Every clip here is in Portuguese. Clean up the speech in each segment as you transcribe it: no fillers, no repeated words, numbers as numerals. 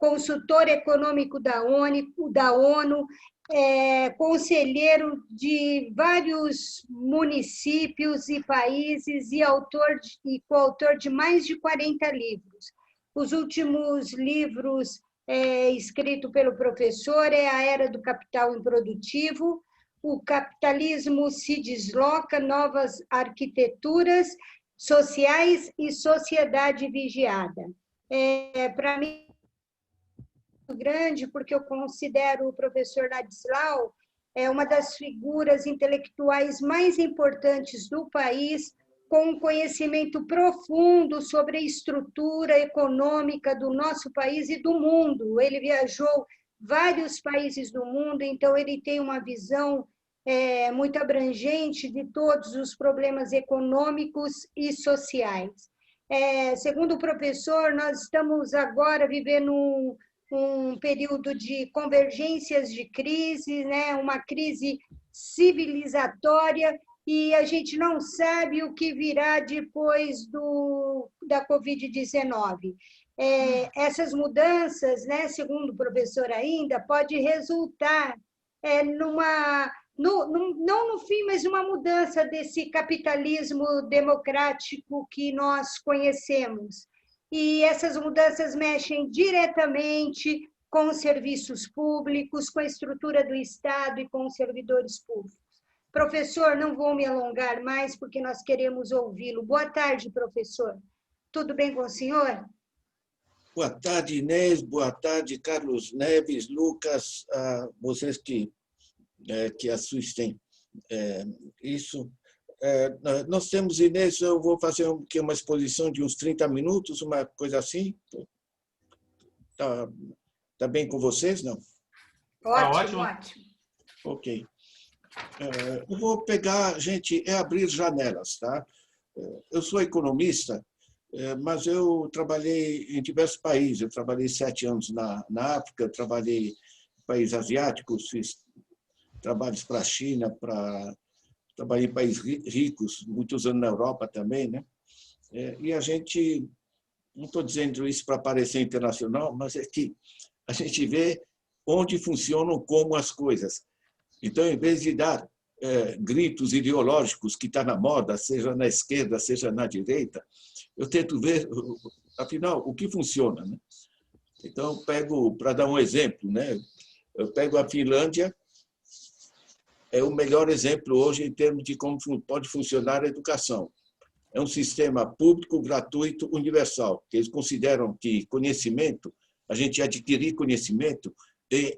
consultor econômico da ONU, conselheiro de vários municípios e países e coautor de mais de 40 livros. Os últimos livros escritos pelo professor é A Era do Capital Improdutivo, O Capitalismo se Desloca, Novas Arquiteturas Sociais e Sociedade Vigiada. Para mim, grande, porque eu considero o professor Ladislau uma das figuras intelectuais mais importantes do país, com um conhecimento profundo sobre a estrutura econômica do nosso país e do mundo. Ele viajou vários países do mundo, então ele tem uma visão muito abrangente de todos os problemas econômicos e sociais. Segundo o professor, nós estamos agora vivendo um período de convergências de crise, né? Uma crise civilizatória, e a gente não sabe o que virá depois da Covid-19. Essas mudanças, né, segundo o professor ainda, pode resultar não no fim, mas uma mudança desse capitalismo democrático que nós conhecemos. E essas mudanças mexem diretamente com os serviços públicos, com a estrutura do Estado e com os servidores públicos. Professor, não vou me alongar mais, porque nós queremos ouvi-lo. Boa tarde, professor. Tudo bem com o senhor? Boa tarde, Inês. Boa tarde, Carlos Neves, Lucas, vocês que assistem isso. Nós temos, Inês, eu vou fazer uma exposição de uns 30 minutos, uma coisa assim. Tá bem com vocês, não? Ótimo, ótimo. Ok. Eu vou pegar, gente, abrir janelas, tá? Eu sou economista, mas eu trabalhei em diversos países. Eu trabalhei 7 anos na África, trabalhei em países asiáticos, fiz trabalhos para a China, trabalhei em países ricos, muitos anos na Europa também, né? E a gente, não estou dizendo isso para parecer internacional, mas é que a gente vê onde funcionam como as coisas. Então, em vez de dar gritos ideológicos que está na moda, seja na esquerda, seja na direita, eu tento ver, afinal, o que funciona, né? Então, pego, para dar um exemplo, né? Eu pego a Finlândia, é o melhor exemplo hoje em termos de como pode funcionar a educação. É um sistema público, gratuito, universal, que eles consideram que conhecimento, a gente adquirir conhecimento,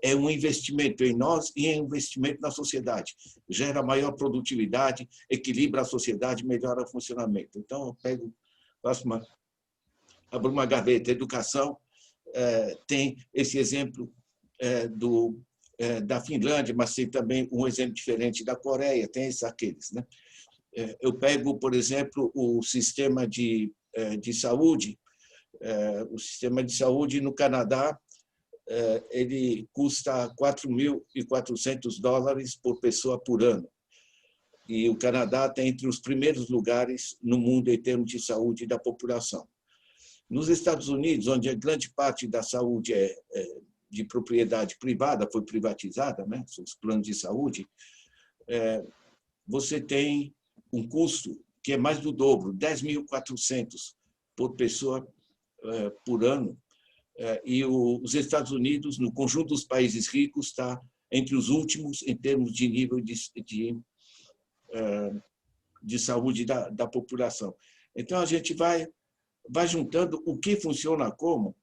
é um investimento em nós e é um investimento na sociedade. Gera maior produtividade, equilibra a sociedade, melhora o funcionamento. Então, eu pego, abro uma gaveta, educação, tem esse exemplo da Finlândia, mas tem também um exemplo diferente da Coreia, tem aqueles, né? Eu pego, por exemplo, o sistema de saúde. O sistema de saúde no Canadá, ele custa $4.400 por pessoa por ano. E o Canadá está entre os primeiros lugares no mundo em termos de saúde da população. Nos Estados Unidos, onde a grande parte da saúde de propriedade privada, foi privatizada, né? Os planos de saúde, você tem um custo que é mais do dobro, $10.400 por pessoa por ano. E os Estados Unidos, no conjunto dos países ricos, está entre os últimos em termos de nível de saúde da população. Então, a gente vai juntando o que funciona como,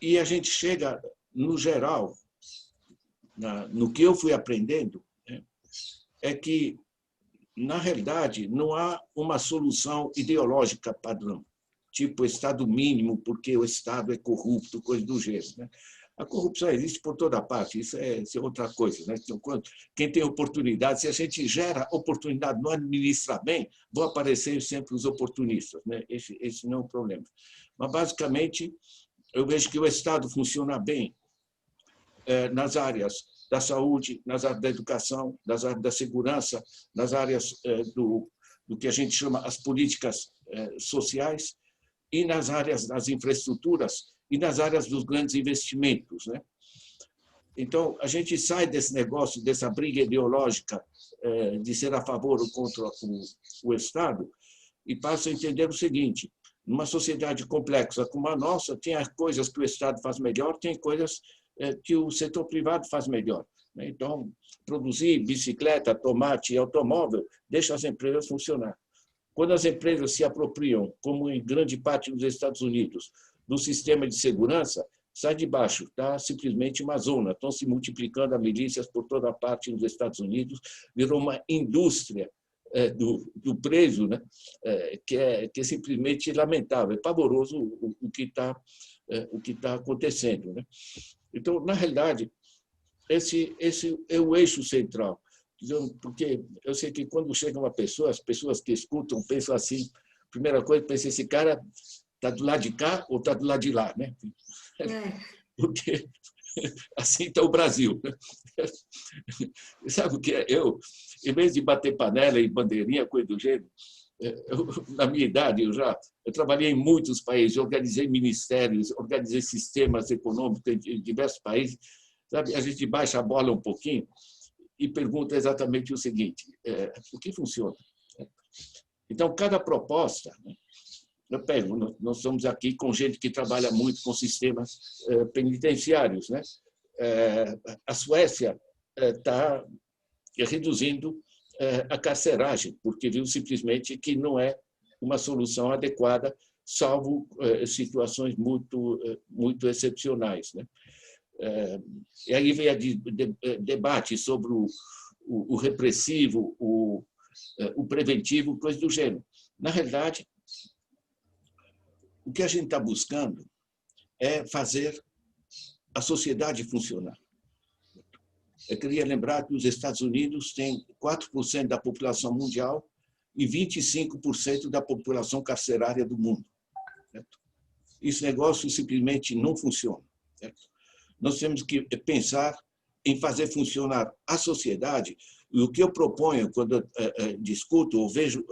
e a gente chega, no geral, no que eu fui aprendendo, né, é que, na realidade, não há uma solução ideológica padrão, tipo Estado mínimo, porque o Estado é corrupto, coisa do gênero, né? A corrupção existe por toda parte, isso é outra coisa, né? Então, quem tem oportunidade, se a gente gera oportunidade, não administra bem, vão aparecer sempre os oportunistas, né? Esse não é o problema. Mas, basicamente, eu vejo que o Estado funciona bem nas áreas da saúde, nas áreas da educação, nas áreas da segurança, nas áreas do que a gente chama as políticas sociais, e nas áreas das infraestruturas, e nas áreas dos grandes investimentos, né? Então, a gente sai desse negócio, dessa briga ideológica de ser a favor ou contra o Estado e passa a entender o seguinte: numa sociedade complexa como a nossa, tem coisas que o Estado faz melhor, tem coisas que o setor privado faz melhor. Então, produzir bicicleta, tomate e automóvel deixa as empresas funcionar. Quando as empresas se apropriam, como em grande parte dos Estados Unidos, do sistema de segurança, sai de baixo, está simplesmente uma zona. Estão se multiplicando as milícias por toda parte nos Estados Unidos, virou uma indústria do preso, né? Que é simplesmente lamentável, é pavoroso o que está acontecendo, né? Então, na realidade, esse é o eixo central, porque eu sei que quando chega uma pessoa, as pessoas que escutam pensam assim, primeira coisa, pensa, esse cara está do lado de cá ou está do lado de lá, né? Porque assim está o Brasil. Sabe o que é? Eu, em vez de bater panela e bandeirinha, coisa do gênero, na minha idade, eu trabalhei em muitos países, organizei ministérios, organizei sistemas econômicos em diversos países. Sabe? A gente baixa a bola um pouquinho e pergunta exatamente o seguinte: o que funciona? Então, cada proposta, eu pego, nós estamos aqui com gente que trabalha muito com sistemas penitenciários, né? A Suécia está reduzindo a carceragem, porque viu simplesmente que não é uma solução adequada, salvo situações muito excepcionais, né? E aí vem debate sobre o repressivo, o preventivo, coisa do gênero. Na realidade, o que a gente está buscando é fazer a sociedade funcionar. Eu queria lembrar que os Estados Unidos têm 4% da população mundial e 25% da população carcerária do mundo. Certo? Esse negócio simplesmente não funciona. Certo? Nós temos que pensar em fazer funcionar a sociedade. E o que eu proponho quando discuto ou vejo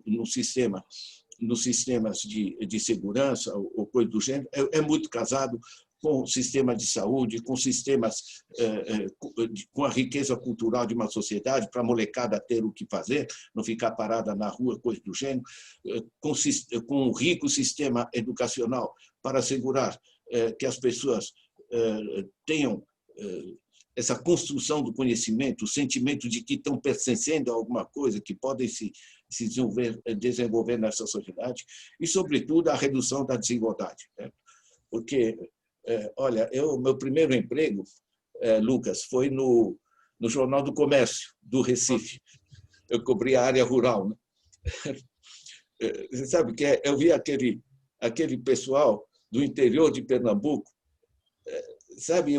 nos sistemas de segurança ou coisa do gênero, é muito casado com o sistema de saúde, com sistemas, com a riqueza cultural de uma sociedade, para a molecada ter o que fazer, não ficar parada na rua, coisa do gênero, com um rico sistema educacional para assegurar que as pessoas tenham essa construção do conhecimento, o sentimento de que estão pertencendo a alguma coisa, que podem se desenvolver nessa sociedade, e, sobretudo, a redução da desigualdade. Né? Porque, olha, meu primeiro emprego, Lucas, foi no Jornal do Comércio, do Recife. Eu cobri a área rural. Né? Você sabe que eu vi aquele pessoal do interior de Pernambuco, sabe,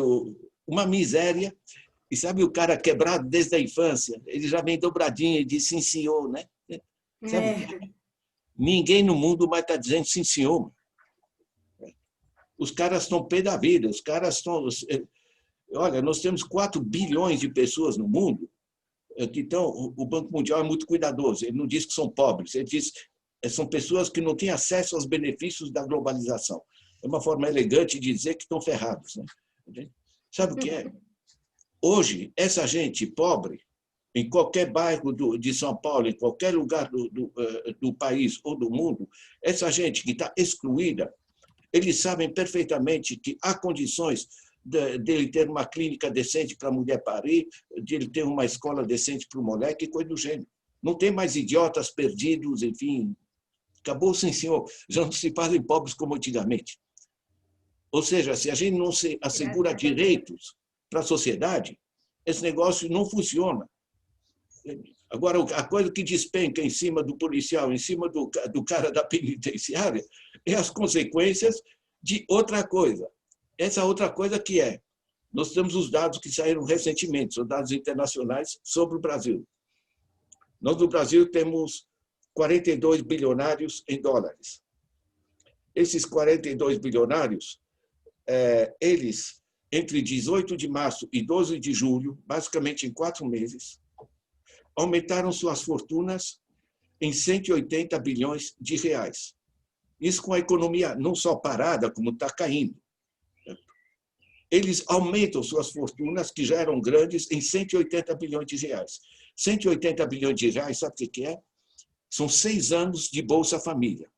uma miséria, e sabe o cara quebrado desde a infância, ele já vem dobradinho e diz sim, senhor, né? Sabe? Ninguém no mundo mais está dizendo sim, senhor. Os caras estão pé da vida, os caras estão... Olha, nós temos 4 bilhões de pessoas no mundo, então o Banco Mundial é muito cuidadoso, ele não diz que são pobres, ele diz que são pessoas que não têm acesso aos benefícios da globalização. É uma forma elegante de dizer que estão ferrados. Né? Sabe o que é? Hoje, essa gente pobre, em qualquer bairro de São Paulo, em qualquer lugar do país ou do mundo, essa gente que está excluída, eles sabem perfeitamente que há condições dele ter uma clínica decente para a mulher parir, de ele ter uma escola decente para o moleque, coisa do gênero. Não tem mais idiotas perdidos, enfim. Acabou, sim, senhor. Já não se fazem pobres como antigamente. Ou seja, se a gente não se assegura direitos para a sociedade, esse negócio não funciona. Agora, a coisa que despenca em cima do policial, em cima do cara da penitenciária, é as consequências de outra coisa. Essa outra coisa que nós temos os dados que saíram recentemente, são dados internacionais sobre o Brasil. Nós, no Brasil, temos 42 bilionários em dólares. Esses 42 bilionários, eles, entre 18 de março e 12 de julho, basicamente em 4 meses, aumentaram suas fortunas em 180 bilhões de reais. Isso com a economia não só parada, como está caindo. Eles aumentam suas fortunas, que já eram grandes, em 180 bilhões de reais. 180 bilhões de reais, sabe o que é? São 6 anos de Bolsa Família.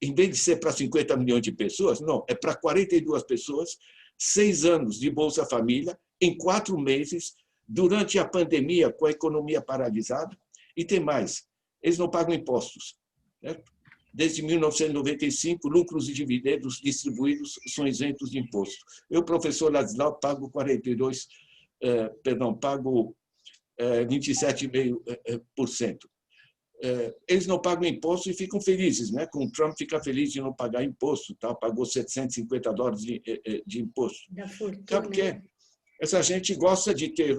Em vez de ser para 50 milhões de pessoas, não, é para 42 pessoas, 6 anos de Bolsa Família, em 4 meses, durante a pandemia, com a economia paralisada. E tem mais, eles não pagam impostos. Certo? Desde 1995, lucros e dividendos distribuídos são isentos de imposto. Eu, professor Ladislau, pago 27,5%. Eles não pagam imposto e ficam felizes, né? Com o Trump fica feliz de não pagar imposto, tá? Pagou $750 de imposto. Da fortuna. Sabe por quê? Essa gente gosta de ter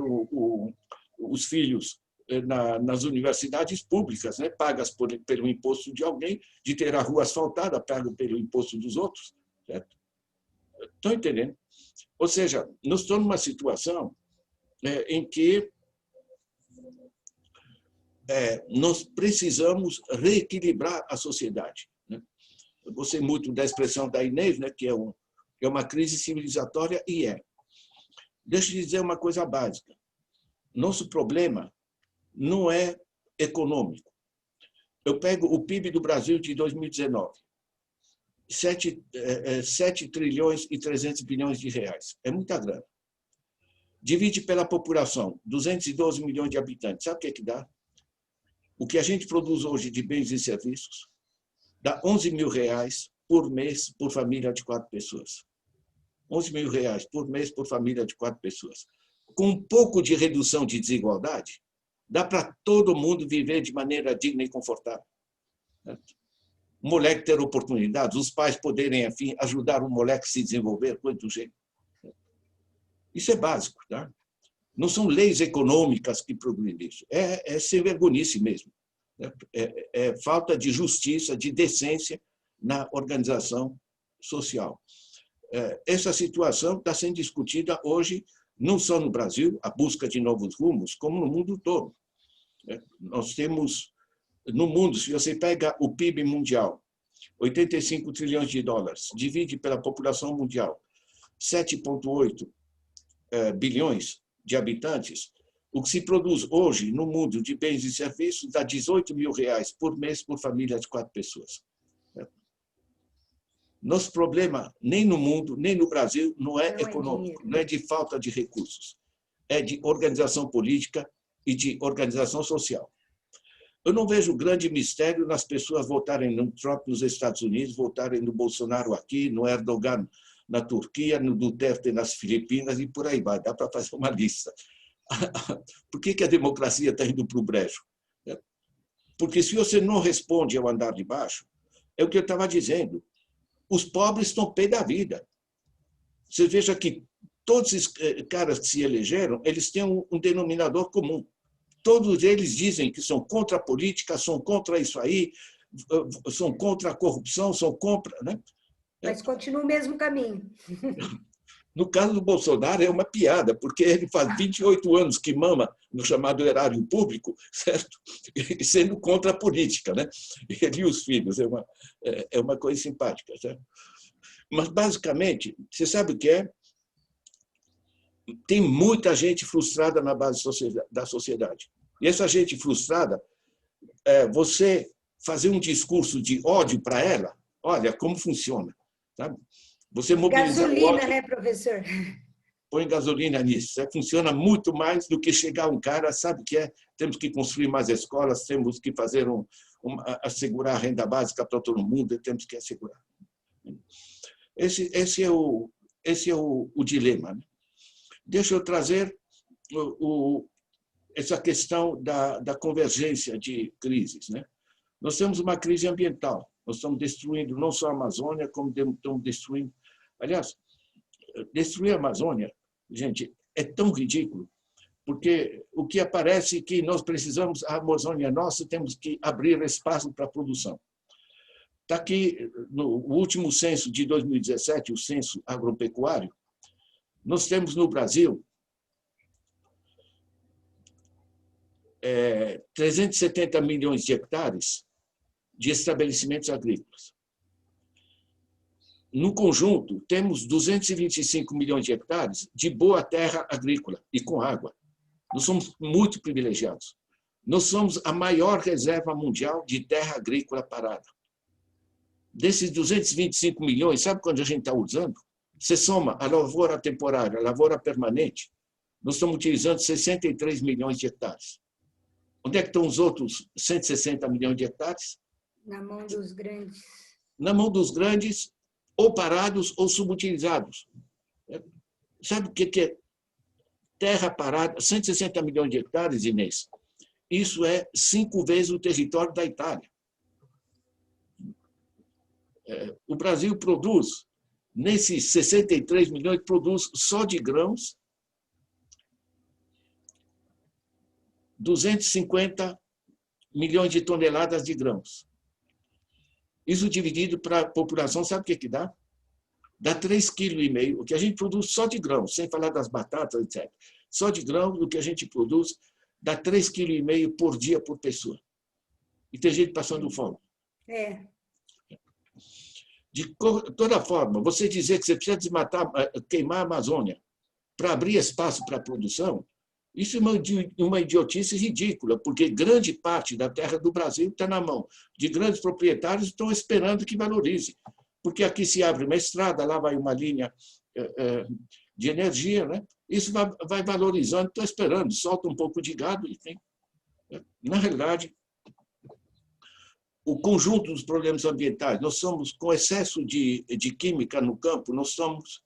os filhos nas universidades públicas, né? Pagas pelo imposto de alguém, de ter a rua asfaltada, pago pelo imposto dos outros. Certo? Estão entendendo? Ou seja, nós estamos numa situação em que nós precisamos reequilibrar a sociedade. Né? Eu gostei muito da expressão da Inês, né? Que é uma crise civilizatória, e é. Deixa eu dizer uma coisa básica. Nosso problema não é econômico. Eu pego o PIB do Brasil de 2019, 7 trilhões e 300 bilhões de reais. É muita grana. Divide pela população, 212 milhões de habitantes. Sabe o que dá? O que a gente produz hoje de bens e serviços dá 11 mil reais por mês por família de 4 pessoas. 11 mil reais por mês por família de 4 pessoas. Com um pouco de redução de desigualdade, dá para todo mundo viver de maneira digna e confortável. O moleque ter oportunidades, os pais poderem, enfim, ajudar o moleque a se desenvolver, coisa do jeito. Isso é básico, tá? Não são leis econômicas que produzem isso. É sem vergonhice mesmo. É falta de justiça, de decência na organização social. Essa situação está sendo discutida hoje, não só no Brasil, a busca de novos rumos, como no mundo todo. Nós temos, no mundo, se você pega o PIB mundial, 85 trilhões de dólares, divide pela população mundial, 7,8 bilhões de habitantes, o que se produz hoje no mundo de bens e serviços dá 18 mil reais por mês por família de 4 pessoas. Nosso problema, nem no mundo, nem no Brasil, não é econômico, não é de falta de recursos, é de organização política e de organização social. Eu não vejo grande mistério nas pessoas votarem no Trump nos Estados Unidos, votarem no Bolsonaro aqui, no Erdogan na Turquia, no Duterte nas Filipinas e por aí vai. Dá para fazer uma lista. Por que a democracia está indo para o brejo? Porque se você não responde ao andar de baixo, é o que eu estava dizendo, os pobres estão pé da vida. Você veja que todos esses caras que se elegeram, eles têm um denominador comum. Todos eles dizem que são contra a política, são contra isso aí, são contra a corrupção, são contra... Né? Mas continua o mesmo caminho. No caso do Bolsonaro, é uma piada, porque ele faz 28 anos que mama no chamado erário público, certo? Sendo contra a política, né? Ele e os filhos, é uma coisa simpática, certo? Mas, basicamente, você sabe o que é? Tem muita gente frustrada na base da sociedade. E essa gente frustrada, você fazer um discurso de ódio para ela, olha como funciona, sabe? Você mobilizar gasolina, o ódio, né, professor? Põe gasolina nisso. Funciona muito mais do que chegar um cara, sabe o que é? Temos que construir mais escolas, temos que fazer assegurar a renda básica para todo mundo, temos que assegurar. Esse é o dilema. Né? Deixa eu trazer essa questão da convergência de crises. Né? Nós temos uma crise ambiental. Nós estamos destruindo não só a Amazônia, como estamos destruindo... Aliás, destruir a Amazônia, gente, é tão ridículo, porque o que aparece é que nós precisamos, a Amazônia nossa, temos que abrir espaço para a produção. Está aqui, no último censo de 2017, o censo agropecuário, nós temos no Brasil 370 milhões de hectares de estabelecimentos agrícolas. No conjunto, temos 225 milhões de hectares de boa terra agrícola e com água. Nós somos muito privilegiados. Nós somos a maior reserva mundial de terra agrícola parada. Desses 225 milhões, sabe quando a gente está usando? Você soma a lavoura temporária, a lavoura permanente, nós estamos utilizando 63 milhões de hectares. Onde é que estão os outros 160 milhões de hectares? Na mão dos grandes. Na mão dos grandes, ou parados ou subutilizados. Sabe o que é terra parada? 160 milhões de hectares, Inês. Isso é 5 vezes o território da Itália. O Brasil produz, nesses 63 milhões, produz só de grãos 250 milhões de toneladas de grãos. Isso dividido para a população, sabe o que dá? Dá 3,5 kg, o que a gente produz só de grãos, sem falar das batatas, etc. Só de grãos, o que a gente produz, dá 3,5 kg por dia por pessoa. E tem gente passando fome. De toda forma, você dizer que você precisa desmatar, queimar a Amazônia para abrir espaço para a produção, isso é uma idiotice ridícula, porque grande parte da terra do Brasil está na mão de grandes proprietários que estão esperando que valorize. Porque aqui se abre uma estrada, lá vai uma linha de energia, né? Isso vai valorizando, estou esperando, solta um pouco de gado e tem. Na realidade, o conjunto dos problemas ambientais, nós somos, com excesso de química no campo, nós estamos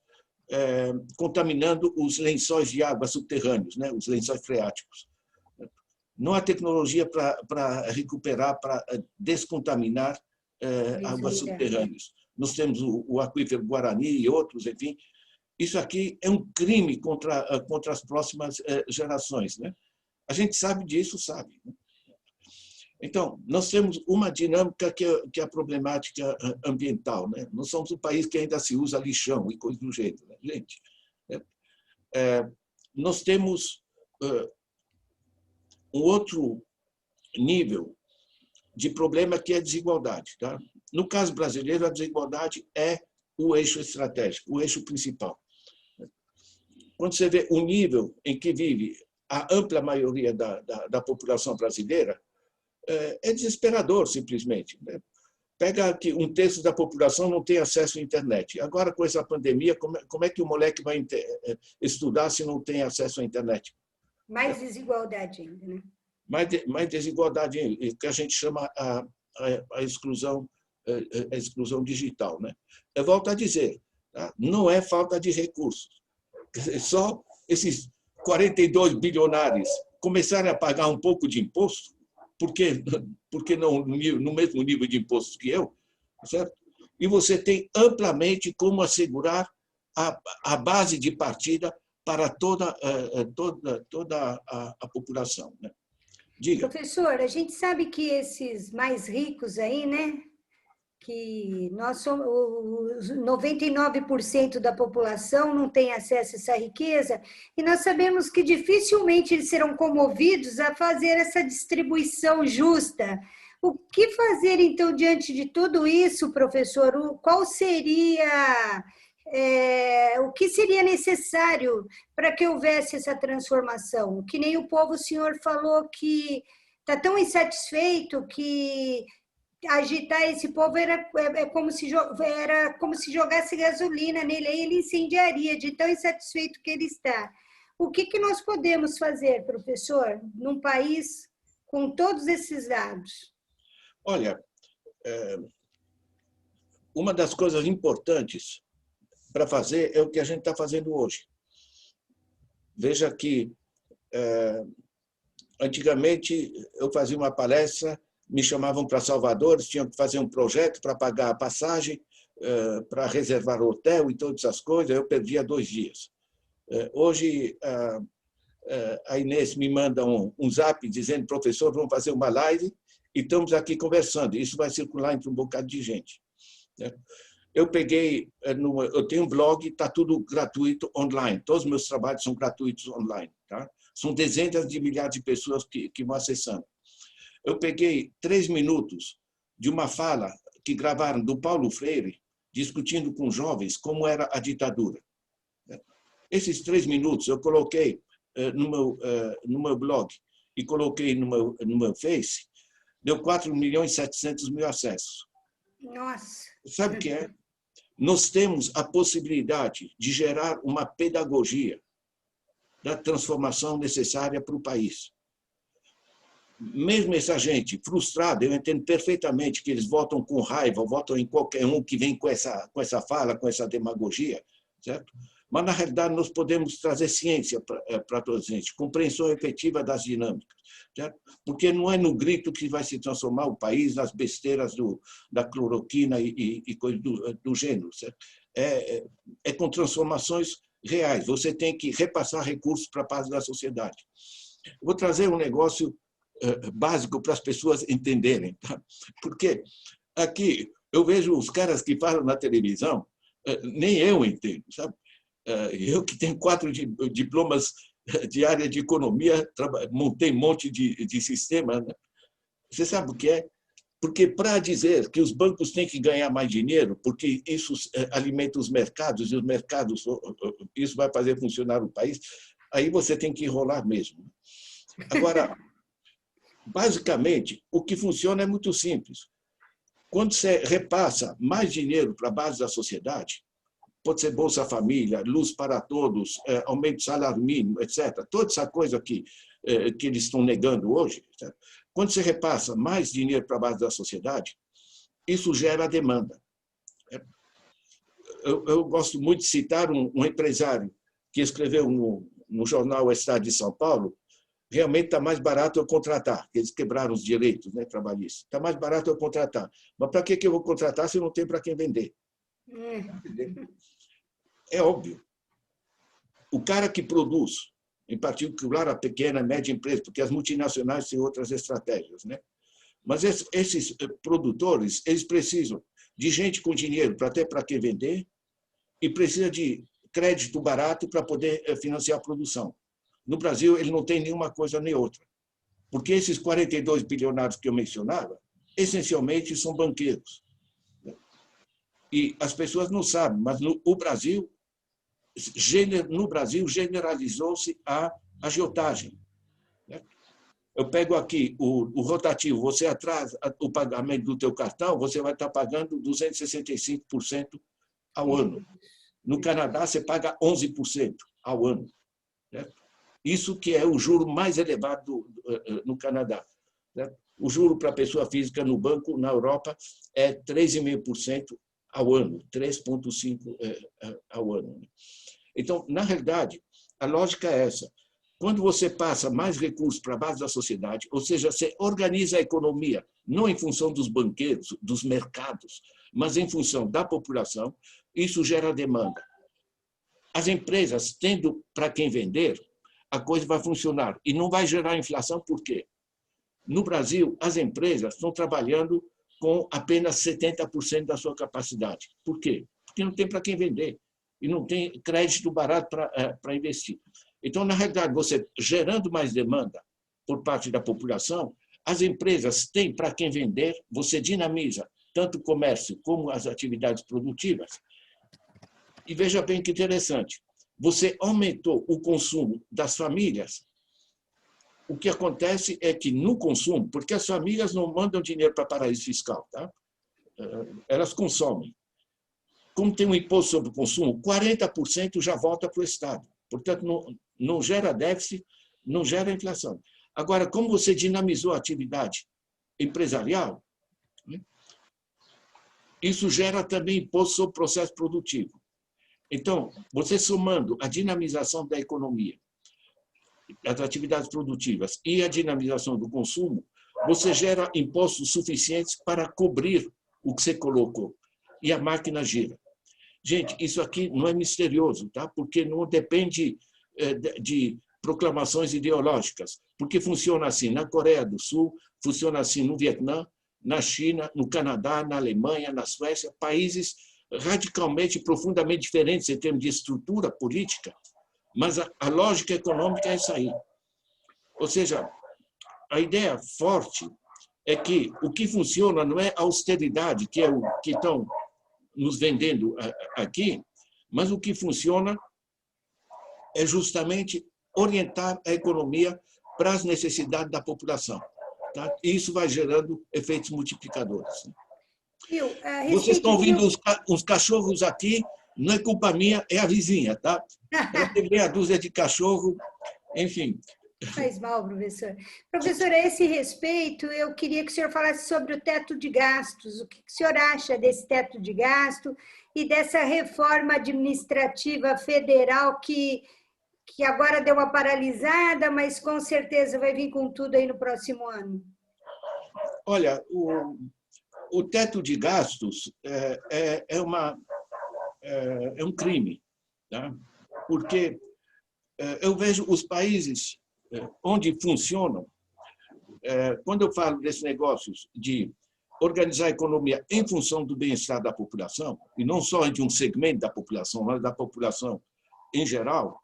contaminando os lençóis de água subterrâneos, né? Os lençóis freáticos. Não há tecnologia para recuperar, para descontaminar águas subterrâneas. Nós temos o aquífero Guarani e outros, enfim. Isso aqui é um crime contra as próximas gerações, né? A gente sabe disso, sabe? Então, nós temos uma dinâmica que é a problemática ambiental, né? Nós somos um país que ainda se usa lixão e coisa do jeito, né? Gente, nós temos um outro nível de problema que é a desigualdade, tá? No caso brasileiro, a desigualdade é o eixo estratégico, o eixo principal. Quando você vê o nível em que vive a ampla maioria da população brasileira, é desesperador, simplesmente. Pega que 1/3 da população não tem acesso à internet. Agora, com essa pandemia, como é que o moleque vai estudar se não tem acesso à internet? Mais desigualdade ainda, né? Mais desigualdade ainda, que a gente chama a exclusão digital, né? Eu volto a dizer, tá? Não é falta de recursos. Só esses 42 bilionários começarem a pagar um pouco de imposto, porque não no mesmo nível de imposto que eu, certo? E você tem amplamente como assegurar a base de partida para toda a população, né? Diga. Professor, a gente sabe que esses mais ricos aí, né? Que nós somos, os 99% da população não tem acesso a essa riqueza, e nós sabemos que dificilmente eles serão comovidos a fazer essa distribuição justa. O que fazer, então, diante de tudo isso, professor? Qual seria, o que seria necessário para que houvesse essa transformação? Que nem o povo, o senhor falou que está tão insatisfeito que agitar esse povo era como se jogasse gasolina nele, aí ele incendiaria, de tão insatisfeito que ele está. O que nós podemos fazer, professor, num país com todos esses dados? Olha, uma das coisas importantes para fazer é o que a gente está fazendo hoje. Veja que, antigamente, eu fazia uma palestra, me chamavam para Salvador, eles tinham que fazer um projeto para pagar a passagem, para reservar o hotel e todas essas coisas, eu perdia 2 dias. Hoje, a Inês me manda um zap dizendo, professor, vamos fazer uma live e estamos aqui conversando. Isso vai circular entre um bocado de gente. Eu tenho um blog, está tudo gratuito online, todos os meus trabalhos são gratuitos online. Tá? São dezenas de milhares de pessoas que vão acessando. Eu peguei 3 minutos de uma fala que gravaram do Paulo Freire, discutindo com jovens como era a ditadura. Esses 3 minutos eu coloquei no meu blog e coloquei no meu Face, deu 4.700.000 acessos. Nossa! Sabe o que é? Nós temos a possibilidade de gerar uma pedagogia da transformação necessária para o país. Mesmo essa gente frustrada, eu entendo perfeitamente que eles votam com raiva, votam em qualquer um que vem com essa fala, com essa demagogia, certo? Mas, na realidade, nós podemos trazer ciência para toda a gente, compreensão efetiva das dinâmicas, certo? Porque não é no grito que vai se transformar o país, nas besteiras da cloroquina e coisas do gênero, certo? É com transformações reais. Você tem que repassar recursos para a paz da sociedade. Vou trazer um negócio básico para as pessoas entenderem, tá? Porque aqui eu vejo os caras que falam na televisão, nem eu entendo, sabe? Eu que tenho 4 diplomas de área de economia, montei um monte de sistema, né? Você sabe o que é? Porque para dizer que os bancos têm que ganhar mais dinheiro, porque isso alimenta os mercados, e os mercados, isso vai fazer funcionar o país, aí você tem que enrolar mesmo. Agora, basicamente, o que funciona é muito simples. Quando você repassa mais dinheiro para a base da sociedade, pode ser Bolsa Família, luz para todos, aumento do salário mínimo, etc. Toda essa coisa que eles estão negando hoje, certo? Quando você repassa mais dinheiro para a base da sociedade, isso gera demanda. Eu gosto muito de citar um empresário que escreveu no jornal O Estado de São Paulo: realmente está mais barato eu contratar. Eles quebraram os direitos, né, trabalhistas. Está mais barato eu contratar. Mas para que eu vou contratar se eu não tenho para quem vender? É óbvio. O cara que produz, em particular a pequena e média empresa, porque as multinacionais têm outras estratégias, né? Mas esses produtores, eles precisam de gente com dinheiro para ter para quem vender e precisa de crédito barato para poder financiar a produção. No Brasil, ele não tem nenhuma coisa nem outra, porque esses 42 bilionários que eu mencionava, essencialmente são banqueiros. E as pessoas não sabem, mas no Brasil generalizou-se a agiotagem. Eu pego aqui o rotativo, você atrasa o pagamento do teu cartão, você vai estar pagando 265% ao ano. No Canadá, você paga 11% ao ano. Certo? Isso que é o juro mais elevado no Canadá. Certo? O juro para a pessoa física no banco, na Europa, é 3,5% ao ano, 3,5% ao ano. Então, na realidade, a lógica é essa. Quando você passa mais recursos para a base da sociedade, ou seja, você organiza a economia não em função dos banqueiros, dos mercados, mas em função da população, isso gera demanda. As empresas, tendo para quem vender, a coisa vai funcionar e não vai gerar inflação. Por quê? No Brasil, as empresas estão trabalhando com apenas 70% da sua capacidade. Por quê? Porque não tem para quem vender e não tem crédito barato para investir. Então, na realidade, você gerando mais demanda por parte da população, as empresas têm para quem vender, você dinamiza tanto o comércio como as atividades produtivas. E veja bem que interessante, você aumentou o consumo das famílias. O que acontece é que no consumo, porque as famílias não mandam dinheiro para paraíso fiscal, tá? Elas consomem. Como tem um imposto sobre o consumo, 40% já volta para o Estado. Portanto, não gera déficit, não gera inflação. Agora, como você dinamizou a atividade empresarial, isso gera também imposto sobre o processo produtivo. Então, você somando a dinamização da economia, das atividades produtivas e a dinamização do consumo, você gera impostos suficientes para cobrir o que você colocou. E a máquina gira. Gente, isso aqui não é misterioso, tá? Porque não depende de proclamações ideológicas, porque funciona assim na Coreia do Sul, funciona assim no Vietnã, na China, no Canadá, na Alemanha, na Suécia, países radicalmente, profundamente diferentes em termos de estrutura política, mas a lógica econômica é essa aí. Ou seja, a ideia forte é que o que funciona não é a austeridade, que é o que estão nos vendendo aqui, mas o que funciona é justamente orientar a economia para as necessidades da população. Tá? E isso vai gerando efeitos multiplicadores. Viu? Vocês estão ouvindo uns cachorros aqui, não é culpa minha, é a vizinha, tá? Ela tem meia dúzia de cachorro, enfim. Faz mal, professor. Professor, a esse respeito, eu queria que o senhor falasse sobre o teto de gastos. O que o senhor acha desse teto de gasto e dessa reforma administrativa federal que agora deu uma paralisada, mas com certeza vai vir com tudo aí no próximo ano? Olha, o teto de gastos é um crime, tá? Porque eu vejo os países onde funcionam, quando eu falo desses negócios de organizar a economia em função do bem-estar da população, e não só de um segmento da população, mas da população em geral,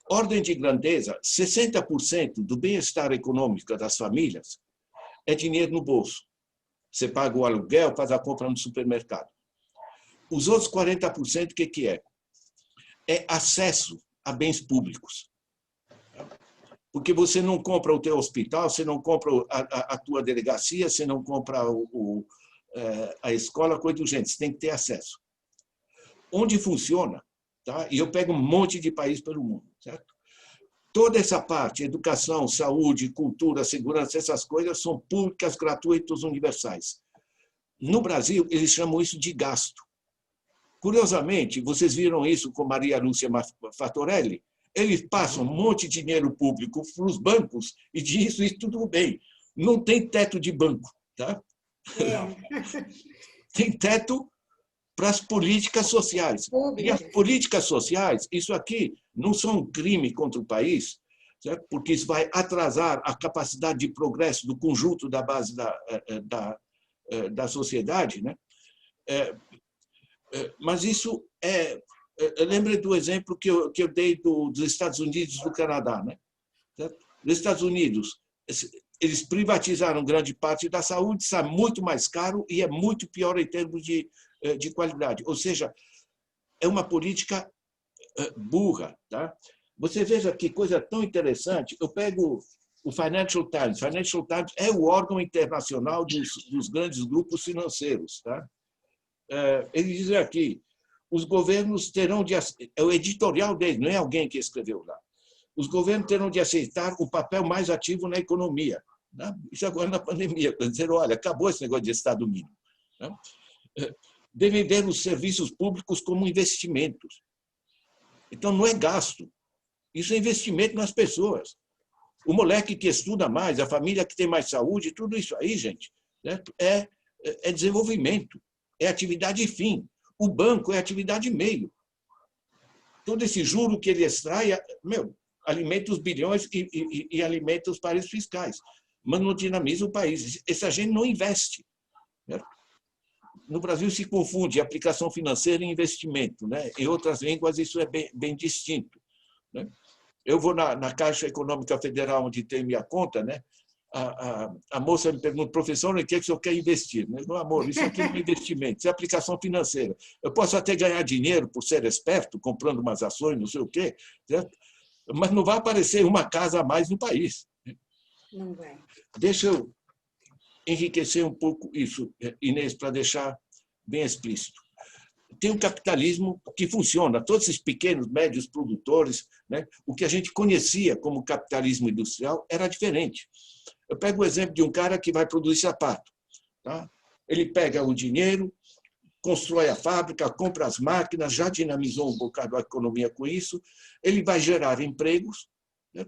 ordem de grandeza, 60% do bem-estar econômico das famílias é dinheiro no bolso. Você paga o aluguel, faz a compra no supermercado. Os outros 40%, o que é? É acesso a bens públicos. Porque você não compra o teu hospital, você não compra a tua delegacia, você não compra a escola, coisa urgente, você tem que ter acesso. Onde funciona, tá? E eu pego um monte de país pelo mundo, certo? Toda essa parte, educação, saúde, cultura, segurança, essas coisas são públicas, gratuitas, universais. No Brasil, eles chamam isso de gasto. Curiosamente, vocês viram isso com Maria Lúcia Fattorelli, eles passam um monte de dinheiro público para os bancos e disso tudo bem. Não tem teto de banco, tá? Tem teto para as políticas sociais. E as políticas sociais, isso aqui não são um crime contra o país, certo? Porque isso vai atrasar a capacidade de progresso do conjunto da base da sociedade, né? Mas isso eu lembrei do exemplo que eu dei dos Estados Unidos e do Canadá, né? Certo? Nos Estados Unidos, eles privatizaram grande parte da saúde, está muito mais caro e é muito pior em termos de qualidade. Ou seja, é uma política burra. Tá? Você veja que coisa tão interessante. Eu pego o Financial Times. Financial Times é o órgão internacional dos grandes grupos financeiros. Tá? Eles dizem aqui, os governos terão de... É o editorial dele, não é alguém que escreveu lá. Os governos terão de aceitar o papel mais ativo na economia. Né? Isso agora na pandemia, para dizer, olha, acabou esse negócio de Estado mínimo. Né? Devem ver os serviços públicos como investimentos. Então, não é gasto. Isso é investimento nas pessoas. O moleque que estuda mais, a família que tem mais saúde, tudo isso aí, gente, né? É desenvolvimento, é atividade fim. O banco é atividade meio. Todo esse juro que ele extrai, alimenta os bilhões e alimenta os paraísos fiscais, mas não dinamiza o país. Essa gente não investe. Né? No Brasil se confunde aplicação financeira e investimento. Né? Em outras línguas isso é bem distinto. Né? Eu vou na Caixa Econômica Federal, onde tem minha conta, né? A moça me pergunta, professor, em que o senhor quer investir? Meu amor, isso aqui não é investimento, isso é aplicação financeira. Eu posso até ganhar dinheiro por ser esperto, comprando umas ações, não sei o quê, certo? Mas não vai aparecer uma casa a mais no país. Não vai. Deixa eu enriquecer um pouco isso, Inês, para deixar bem explícito. Tem um capitalismo que funciona, todos esses pequenos, médios produtores, né? O que a gente conhecia como capitalismo industrial era diferente. Eu pego o exemplo de um cara que vai produzir sapato. Tá? Ele pega o dinheiro, constrói a fábrica, compra as máquinas, já dinamizou um bocado a economia com isso, ele vai gerar empregos, né?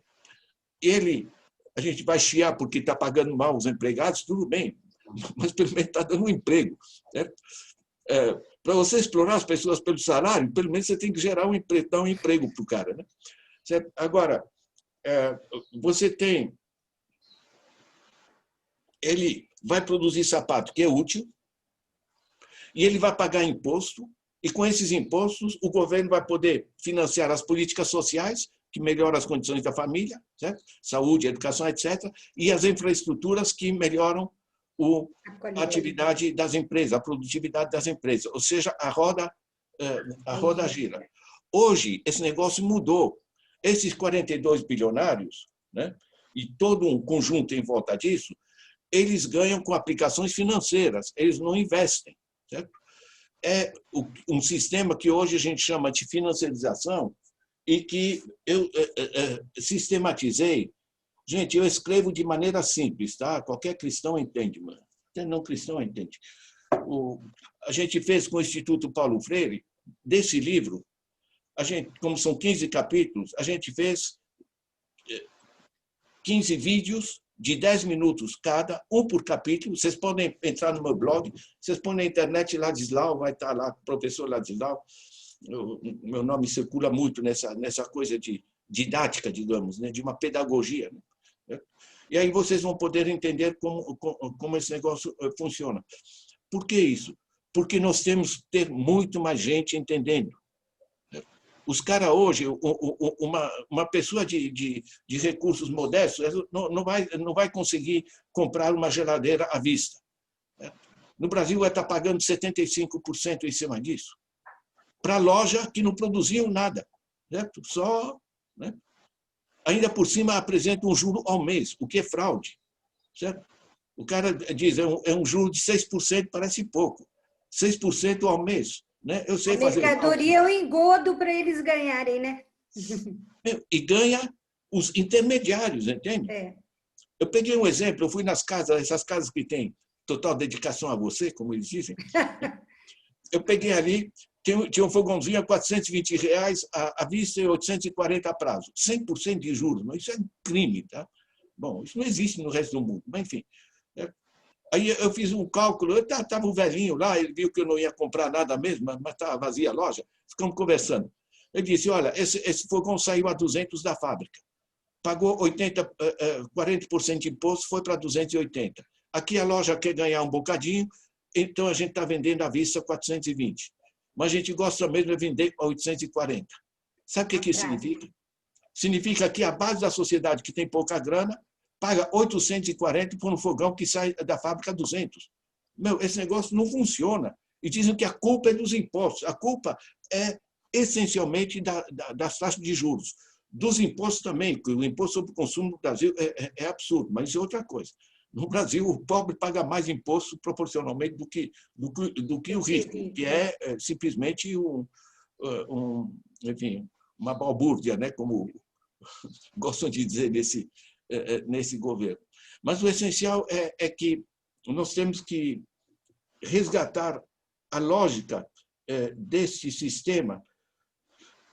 A gente vai chiar porque está pagando mal os empregados, tudo bem, mas pelo menos está dando um emprego. Certo? Para você explorar as pessoas pelo salário, pelo menos você tem que gerar um emprego, dar um emprego para o cara. Né? Certo? Agora, você tem... Ele vai produzir sapato que é útil e ele vai pagar imposto e com esses impostos o governo vai poder financiar as políticas sociais que melhoram as condições da família, certo? Saúde, educação, etc., e as infraestruturas que melhoram a atividade das empresas, a produtividade das empresas, ou seja, a roda gira. Hoje, esse negócio mudou. Esses 42 bilionários, né, e todo um conjunto em volta disso, eles ganham com aplicações financeiras, eles não investem. Certo? É um sistema que hoje a gente chama de financiarização e que eu sistematizei. Gente, eu escrevo de maneira simples, tá? Qualquer cristão entende, mano. Até não cristão entende. A gente fez com o Instituto Paulo Freire, desse livro, a gente, como são 15 capítulos, a gente fez 15 vídeos de 10 minutos cada, um por capítulo. Vocês podem entrar no meu blog, vocês põem na internet Ladislau, vai estar lá, professor Ladislau. Meu nome circula muito nessa coisa de didática, digamos, né? De uma pedagogia. Né? E aí vocês vão poder entender como esse negócio funciona. Por que isso? Porque nós temos que ter muito mais gente entendendo. Os caras hoje, uma pessoa de recursos modestos não vai conseguir comprar uma geladeira à vista. No Brasil vai estar pagando 75% em cima disso. Para a loja que não produziam nada. Certo? Só, né? Ainda por cima apresenta um juro ao mês, o que é fraude. Certo? O cara diz, é um juro de 6%, parece pouco. 6% ao mês. Né? Eu sei fazer. A mercadoria é um engodo para eles ganharem, né? E ganha os intermediários, entende? É. Eu peguei um exemplo, eu fui nas casas, essas casas que têm total dedicação a você, como eles dizem. Eu peguei ali, tinha um fogãozinho a R$420 à vista e 840 a prazo. 100% de juros, mas isso é um crime, tá? Bom, isso não existe no resto do mundo, mas enfim. Aí eu fiz um cálculo, estava um velhinho lá, ele viu que eu não ia comprar nada mesmo, mas estava vazia a loja, ficamos conversando. Ele disse, olha, esse fogão saiu a 200 da fábrica, pagou 40% de imposto, foi para 280. Aqui a loja quer ganhar um bocadinho, então a gente está vendendo à vista 420. Mas a gente gosta mesmo de vender a 840. Sabe o que isso significa? Significa que a base da sociedade que tem pouca grana paga 840 por um fogão que sai da fábrica a 200. Meu, esse negócio não funciona. E dizem que a culpa é dos impostos. A culpa é essencialmente das taxas de juros. Dos impostos também, porque o imposto sobre o consumo no Brasil é absurdo, mas isso é outra coisa. No Brasil, o pobre paga mais imposto proporcionalmente do que o rico, que é simplesmente enfim, uma balbúrdia, né? Como gostam de dizer nesse governo. Mas o essencial é que nós temos que resgatar a lógica desse sistema,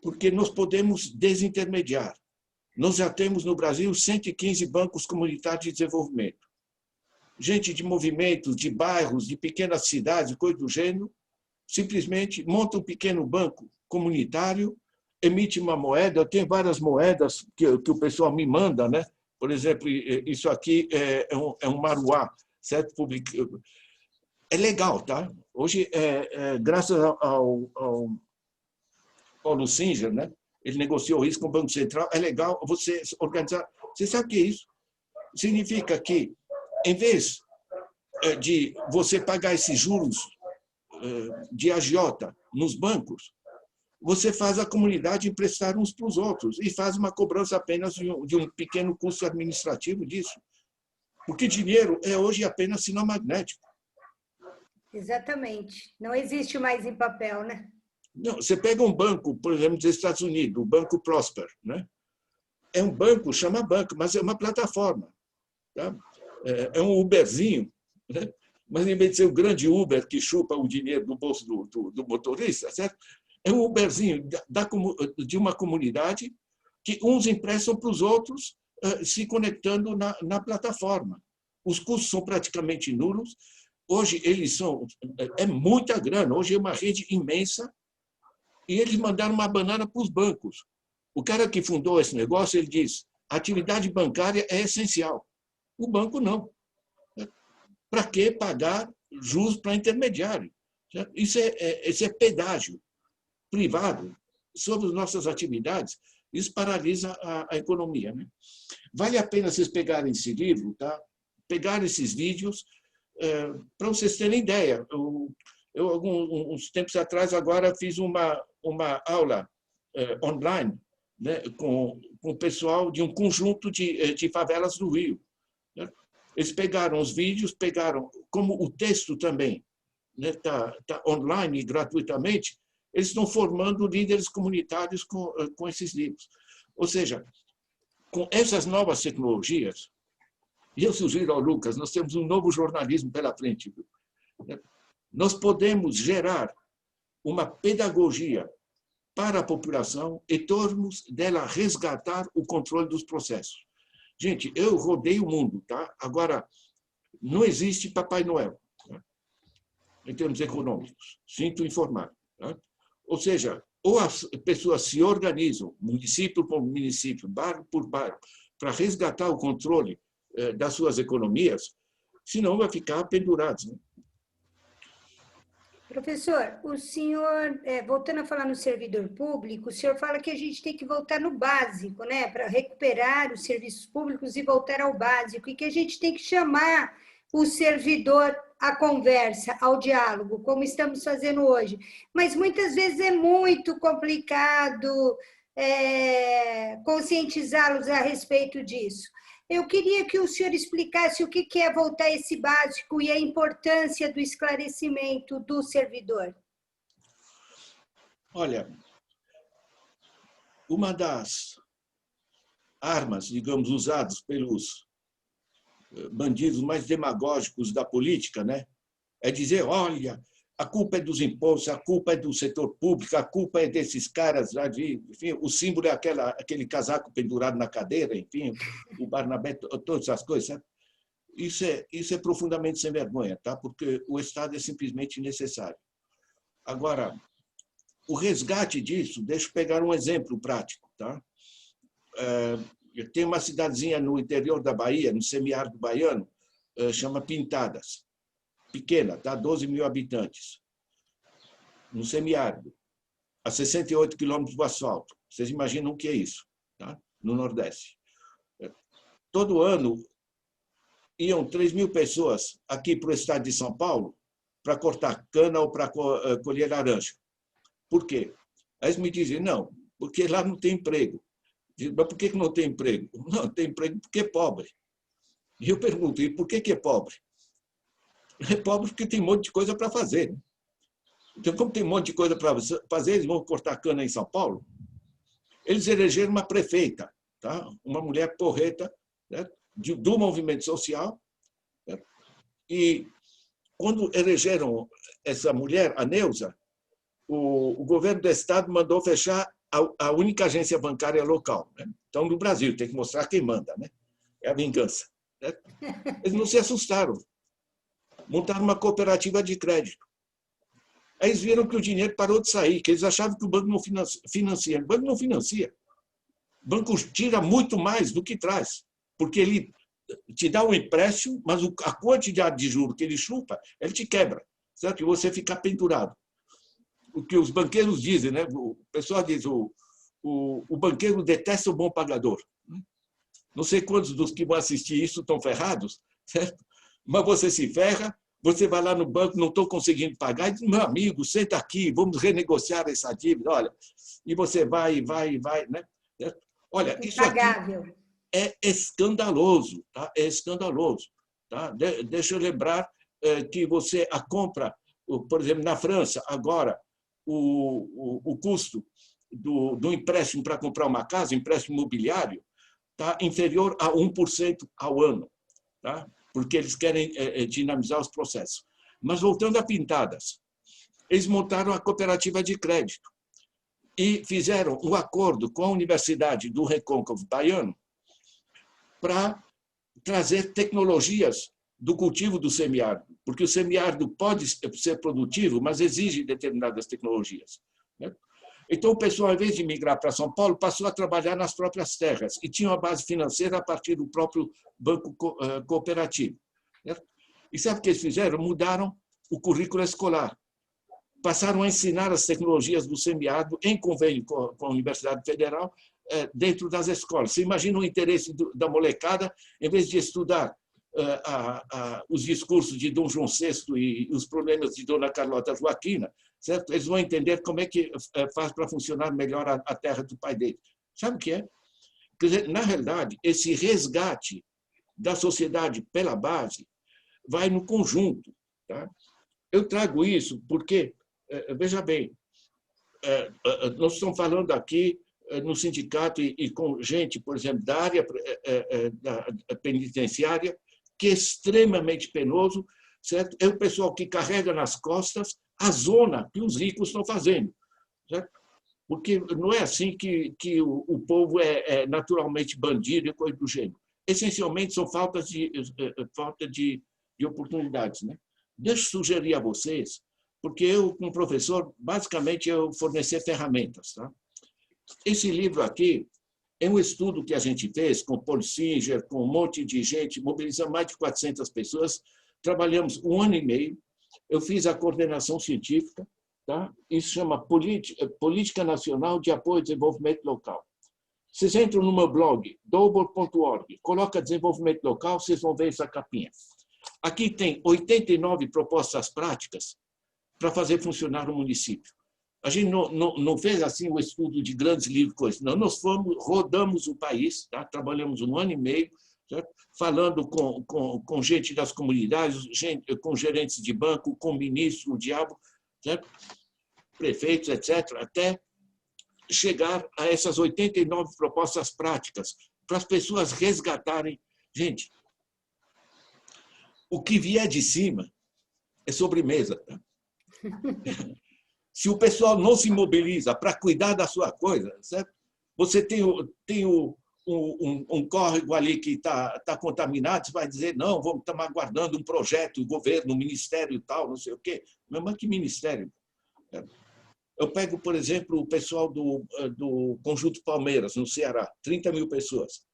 porque nós podemos desintermediar. Nós já temos no Brasil 115 bancos comunitários de desenvolvimento. Gente de movimentos, de bairros, de pequenas cidades, coisa do gênero, simplesmente monta um pequeno banco comunitário, emite uma moeda. Eu tenho várias moedas que o pessoal me manda, né? Por exemplo, isso aqui é um maruá, certo? É legal, tá? Hoje, graças ao Paulo Singer, né? Ele negociou isso com o Banco Central. É legal você organizar. Você sabe o que é isso? Significa que, em vez de você pagar esses juros de agiota nos bancos, você faz a comunidade emprestar uns para os outros e faz uma cobrança apenas de um pequeno custo administrativo disso. Porque dinheiro é hoje apenas sinal magnético. Exatamente. Não existe mais em papel, né? Não, você pega um banco, por exemplo, dos Estados Unidos, o Banco Prosper, né? É um banco, chama banco, mas é uma plataforma. Tá? É um Uberzinho, né? Mas em vez de ser o grande Uber que chupa o dinheiro do bolso do motorista, certo? É um Uberzinho de uma comunidade que uns emprestam para os outros, se conectando na plataforma. Os custos são praticamente nulos. Hoje eles é muita grana. Hoje é uma rede imensa e eles mandaram uma banana para os bancos. O cara que fundou esse negócio, ele diz, a atividade bancária é essencial. O banco não. Para que pagar juros para intermediário? Isso é pedágio privado sobre as nossas atividades. Isso paralisa a economia, né? Vale a pena vocês pegarem esse livro, tá? Pegar esses vídeos, para vocês terem ideia. Uns tempos atrás, agora, fiz uma aula online, né, com o pessoal de um conjunto de favelas do Rio. Né? Eles pegaram os vídeos, pegaram, como o texto também está online gratuitamente, eles estão formando líderes comunitários com esses livros. Ou seja, com essas novas tecnologias, e eu sugiro ao Lucas, nós temos um novo jornalismo pela frente. Nós podemos gerar uma pedagogia para a população e tornos dela resgatar o controle dos processos. Gente, eu rodei o mundo, tá? Agora, não existe Papai Noel, tá? Em termos econômicos, sinto informar. Tá? Ou seja, ou as pessoas se organizam, município por município, bairro por bairro, para resgatar o controle das suas economias, senão vai ficar pendurados. Né? Professor, o senhor, voltando a falar no servidor público, o senhor fala que a gente tem que voltar no básico, né, para recuperar os serviços públicos e voltar ao básico, e que a gente tem que chamar o servidor à conversa, ao diálogo, como estamos fazendo hoje. Mas muitas vezes é muito complicado conscientizá-los a respeito disso. Eu queria que o senhor explicasse o que é voltar a esse básico e a importância do esclarecimento do servidor. Olha, uma das armas, digamos, usadas pelos bandidos mais demagógicos da política, né, é dizer, olha, a culpa é dos impostos, a culpa é do setor público, a culpa é desses caras lá enfim, o símbolo é aquele casaco pendurado na cadeira, enfim, o Barnabé, todas essas coisas. Sabe? Isso é profundamente sem vergonha, tá? Porque o Estado é simplesmente necessário. Agora, o resgate disso, deixa eu pegar um exemplo prático. Tá? Tem uma cidadezinha no interior da Bahia, no semiárido baiano, chama Pintadas. Pequena, tá? 12 mil habitantes, no semiárido, a 68 quilômetros do asfalto. Vocês imaginam o que é isso, tá? No Nordeste. Todo ano, iam 3 mil pessoas aqui para o estado de São Paulo para cortar cana ou para colher laranja. Por quê? Aí eles me dizem, não, porque lá não tem emprego. Digo, mas por que não tem emprego? Não, tem emprego porque é pobre. E eu pergunto, e por que é pobre? É pobre porque tem um monte de coisa para fazer. Então, como tem um monte de coisa para fazer, eles vão cortar cana em São Paulo. Eles elegeram uma prefeita, tá? Uma mulher porreta, né? Do movimento social. Né? E, quando elegeram essa mulher, a Neuza, o governo do Estado mandou fechar a única agência bancária local. Né? Então, no Brasil, tem que mostrar quem manda. Né? É a vingança. Né? Eles não se assustaram. Montaram uma cooperativa de crédito. Aí eles viram que o dinheiro parou de sair, que eles achavam que o banco não financia. O banco não financia. O banco tira muito mais do que traz, porque ele te dá um empréstimo, mas a quantidade de juros que ele chupa, ele te quebra, certo? E você fica pendurado. O que os banqueiros dizem, né? O pessoal diz, o banqueiro detesta o bom pagador. Não sei quantos dos que vão assistir isso estão ferrados, certo? Mas você se ferra, você vai lá no banco, não estou conseguindo pagar, e diz, meu amigo, senta aqui, vamos renegociar essa dívida, olha, e você vai, né? Olha, isso aqui é escandaloso, tá? É escandaloso. Tá? Deixa eu lembrar que você a compra, por exemplo, na França, agora, o custo do empréstimo para comprar uma casa, empréstimo imobiliário, está inferior a 1% ao ano. Tá? Porque eles querem dinamizar os processos. Mas, voltando a Pintadas, eles montaram a cooperativa de crédito e fizeram um acordo com a Universidade do Recôncavo Baiano para trazer tecnologias do cultivo do semiárido, porque o semiárido pode ser produtivo, mas exige determinadas tecnologias. Né? Então, o pessoal, ao invés de migrar para São Paulo, passou a trabalhar nas próprias terras e tinha uma base financeira a partir do próprio banco cooperativo. Certo? E sabe o que eles fizeram? Mudaram o currículo escolar. Passaram a ensinar as tecnologias do semiárido em convênio com a Universidade Federal dentro das escolas. Você imagina o interesse da molecada, em vez de estudar os discursos de Dom João VI e os problemas de Dona Carlota Joaquina, certo? Eles vão entender como é que faz para funcionar melhor a terra do pai deles. Sabe o que é? Quer dizer, na realidade, esse resgate da sociedade pela base vai no conjunto. Tá? Eu trago isso porque, veja bem, nós estamos falando aqui no sindicato e com gente, por exemplo, da área penitenciária, que é extremamente penoso, certo? É o pessoal que carrega nas costas a zona que os ricos estão fazendo, certo? Porque não é assim que o povo é naturalmente bandido e coisa do gênero. Essencialmente, são falta de oportunidades. Né? Deixa eu sugerir a vocês, porque eu, como professor, basicamente, eu fornecer ferramentas. Tá? Esse livro aqui é um estudo que a gente fez com Paul Singer, com um monte de gente, mobilizando mais de 400 pessoas. Trabalhamos 1 ano e meio. Eu fiz a coordenação científica. Tá? Isso chama Política Nacional de Apoio ao Desenvolvimento Local. Vocês entram no meu blog, double.org, coloca desenvolvimento local, vocês vão ver essa capinha. Aqui tem 89 propostas práticas para fazer funcionar o município. A gente não fez assim o estudo de grandes livros, coisas. Não, nós rodamos o país, tá? Trabalhamos 1 ano e meio, certo? Falando com gente das comunidades, com gerentes de banco, com ministro, o diabo, certo? Prefeitos, etc., até chegar a essas 89 propostas práticas, para as pessoas resgatarem. Gente, o que vier de cima é sobremesa. Tá? Se o pessoal não se mobiliza para cuidar da sua coisa, certo? Você tem um córrego ali que está contaminado, você vai dizer, não, vamos estar aguardando um projeto, o governo, o ministério e tal, não sei o quê. Mas que ministério? Eu pego, por exemplo, o pessoal do Conjunto Palmeiras, no Ceará, 30 mil pessoas.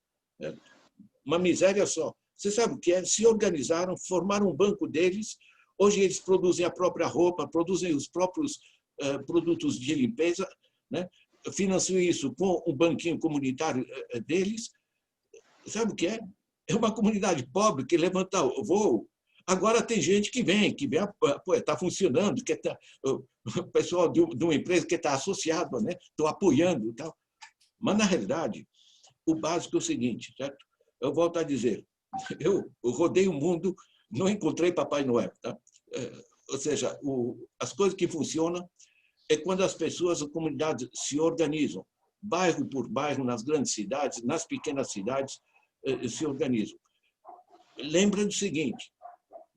Uma miséria só. Você sabe o que é? Se organizaram, formaram um banco deles, hoje eles produzem a própria roupa, produzem os próprios produtos de limpeza, né? Financiam isso com o banquinho comunitário deles. Sabe o que é? É uma comunidade pobre que levanta o voo. Agora tem gente que vem, está funcionando, o pessoal de uma empresa que está associado, né? Estou apoiando e tal. Mas, na realidade, o básico é o seguinte, certo? Eu volto a dizer, eu rodei o mundo, não encontrei Papai Noel. Tá? Ou seja, as coisas que funcionam é quando as pessoas, as comunidades se organizam, bairro por bairro, nas grandes cidades, nas pequenas cidades, se organizam. Lembra do seguinte,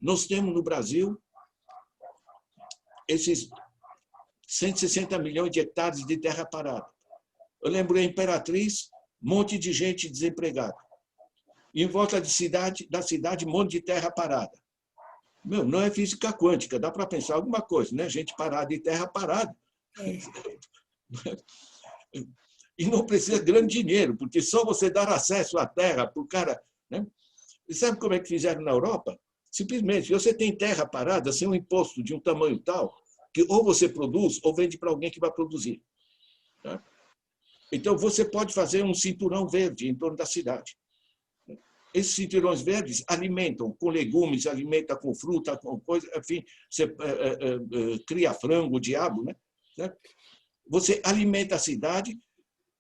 nós temos no Brasil esses 160 milhões de hectares de terra parada. Eu lembro a Imperatriz, um monte de gente desempregada. E em volta da cidade, um monte de terra parada. Não é física quântica, dá para pensar alguma coisa, né? Gente parada e terra parada. E não precisa de grande dinheiro, porque só você dar acesso à terra para o cara. Né? E sabe como é que fizeram na Europa? Simplesmente, se você tem terra parada, sem um imposto de um tamanho tal, que ou você produz ou vende para alguém que vai produzir. Tá? Então, você pode fazer um cinturão verde em torno da cidade. Esses cinturões verdes alimentam com legumes, alimentam com fruta, com coisa, enfim, você cria frango, diabo, né? Certo? Você alimenta a cidade.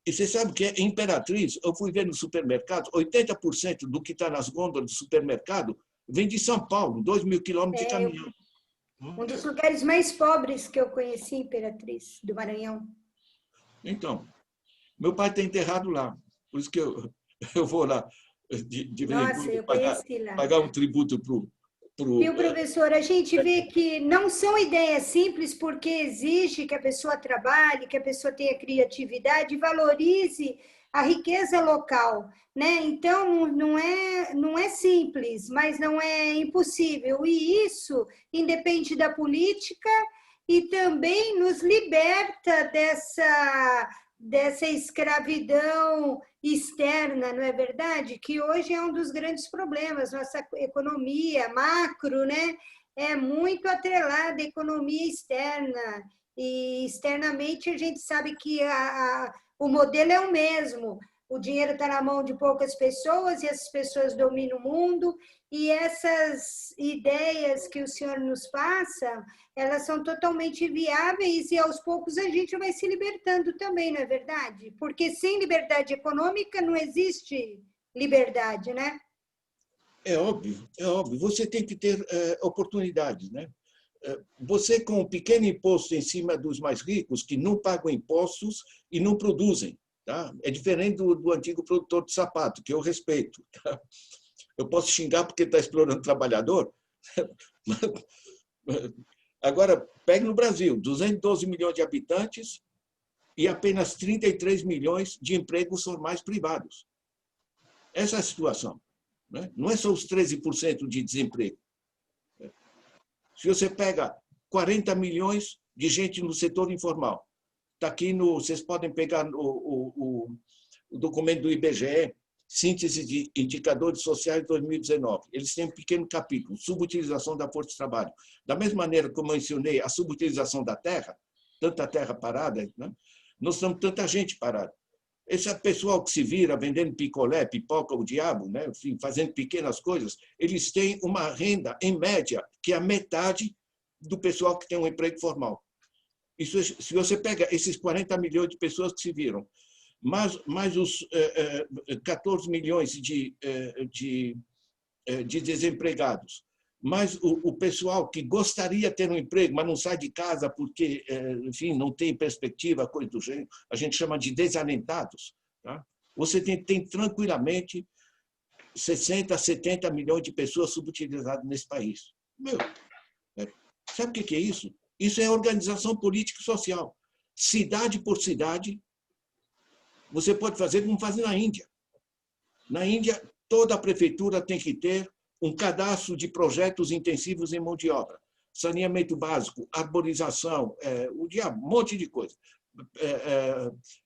E você sabe o que é Imperatriz? Eu fui ver no supermercado, 80% do que está nas gôndolas do supermercado vem de São Paulo, 2.000 quilômetros de caminhão. Um dos lugares mais pobres que eu conheci, Imperatriz, do Maranhão. Então, meu pai está enterrado lá, por isso que eu vou lá de vez em quando pagar um tributo para o... Viu, professor, a gente vê que não são ideias simples, porque exige que a pessoa trabalhe, que a pessoa tenha criatividade e valorize a riqueza local, né? Então, não é simples, mas não é impossível. E isso independe da política e também nos liberta dessa escravidão externa, não é verdade? Que hoje é um dos grandes problemas. Nossa economia macro, né, é muito atrelada à economia externa. E externamente a gente sabe que o modelo é o mesmo. O dinheiro está na mão de poucas pessoas e essas pessoas dominam o mundo. E essas ideias que o senhor nos passa, elas são totalmente viáveis e aos poucos a gente vai se libertando também, não é verdade? Porque sem liberdade econômica não existe liberdade, né? É óbvio, é óbvio. Você tem que ter oportunidades, né? Você, com um pequeno imposto em cima dos mais ricos, que não pagam impostos e não produzem. Tá? É diferente do antigo produtor de sapato, que eu respeito. Tá? Eu posso xingar porque está explorando o trabalhador. Agora, pegue no Brasil, 212 milhões de habitantes e apenas 33 milhões de empregos formais privados. Essa é a situação. Né? Não é só os 13% de desemprego. Se você pega 40 milhões de gente no setor informal, está aqui vocês podem pegar o documento do IBGE, Síntese de Indicadores Sociais de 2019. Eles têm um pequeno capítulo, subutilização da força de trabalho. Da mesma maneira como eu mencionei a subutilização da terra, tanta terra parada, né? Nós temos tanta gente parada. Esse pessoal que se vira vendendo picolé, pipoca, o diabo, né? Enfim, fazendo pequenas coisas, eles têm uma renda, em média, que é a metade do pessoal que tem um emprego formal. Isso, se você pega esses 40 milhões de pessoas que se viram, mais os 14 milhões de desempregados, mais o pessoal que gostaria de ter um emprego, mas não sai de casa porque, enfim, não tem perspectiva, coisa do gênero, a gente chama de desalentados. Tá? Você tem tranquilamente 60, 70 milhões de pessoas subutilizadas nesse país. Meu, sabe o que é isso? Isso é organização política e social. Cidade por cidade, você pode fazer como faz na Índia. Na Índia, toda a prefeitura tem que ter um cadastro de projetos intensivos em mão de obra. Saneamento básico, arborização, um monte de coisa.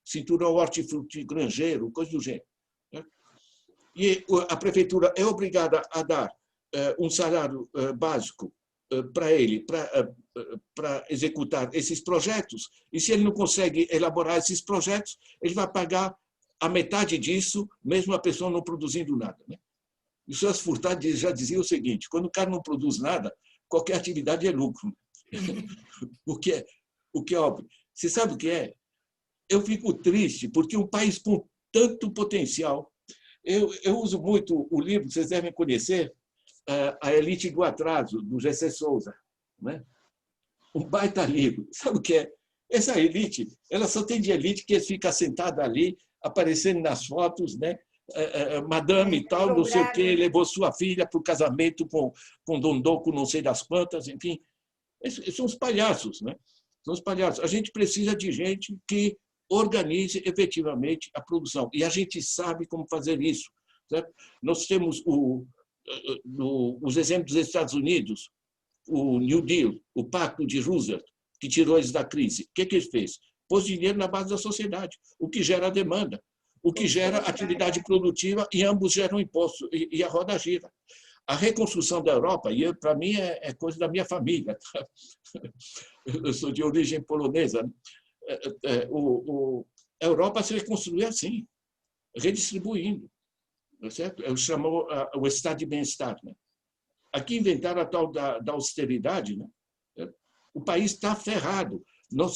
Cinturão hortifrutigranjeiro, coisa do gênero. E a prefeitura é obrigada a dar um salário básico para ele, para executar esses projetos, e se ele não consegue elaborar esses projetos, ele vai pagar a metade disso, mesmo a pessoa não produzindo nada. Né? O Celso Furtado já dizia o seguinte: quando o cara não produz nada, qualquer atividade é lucro. o que é óbvio. Você sabe o que é? Eu fico triste, porque um país com tanto potencial. Eu uso muito o livro, vocês devem conhecer, A Elite do Atraso, do G.C. Souza. Né? Um baita livro. Sabe o que é? Essa elite, ela só tem de elite que fica sentada ali, aparecendo nas fotos, né? Madame e tal, não sei o quê, levou sua filha para o casamento com Dondoco, não sei das quantas, enfim. Esses são os palhaços, né? São os palhaços. A gente precisa de gente que organize efetivamente a produção. E a gente sabe como fazer isso. Certo? Nós temos os exemplos dos Estados Unidos, o New Deal, o Pacto de Roosevelt, que tirou eles da crise. O que ele fez? Pôs dinheiro na base da sociedade, o que gera demanda, o que gera atividade produtiva, e ambos geram imposto, e a roda gira. A reconstrução da Europa, e para mim é coisa da minha família, tá? Eu sou de origem polonesa, né? A Europa se reconstruiu assim, redistribuindo, certo? Eu chamo o estado de bem-estar. Né? Aqui inventaram a tal da austeridade. Né? O país está ferrado.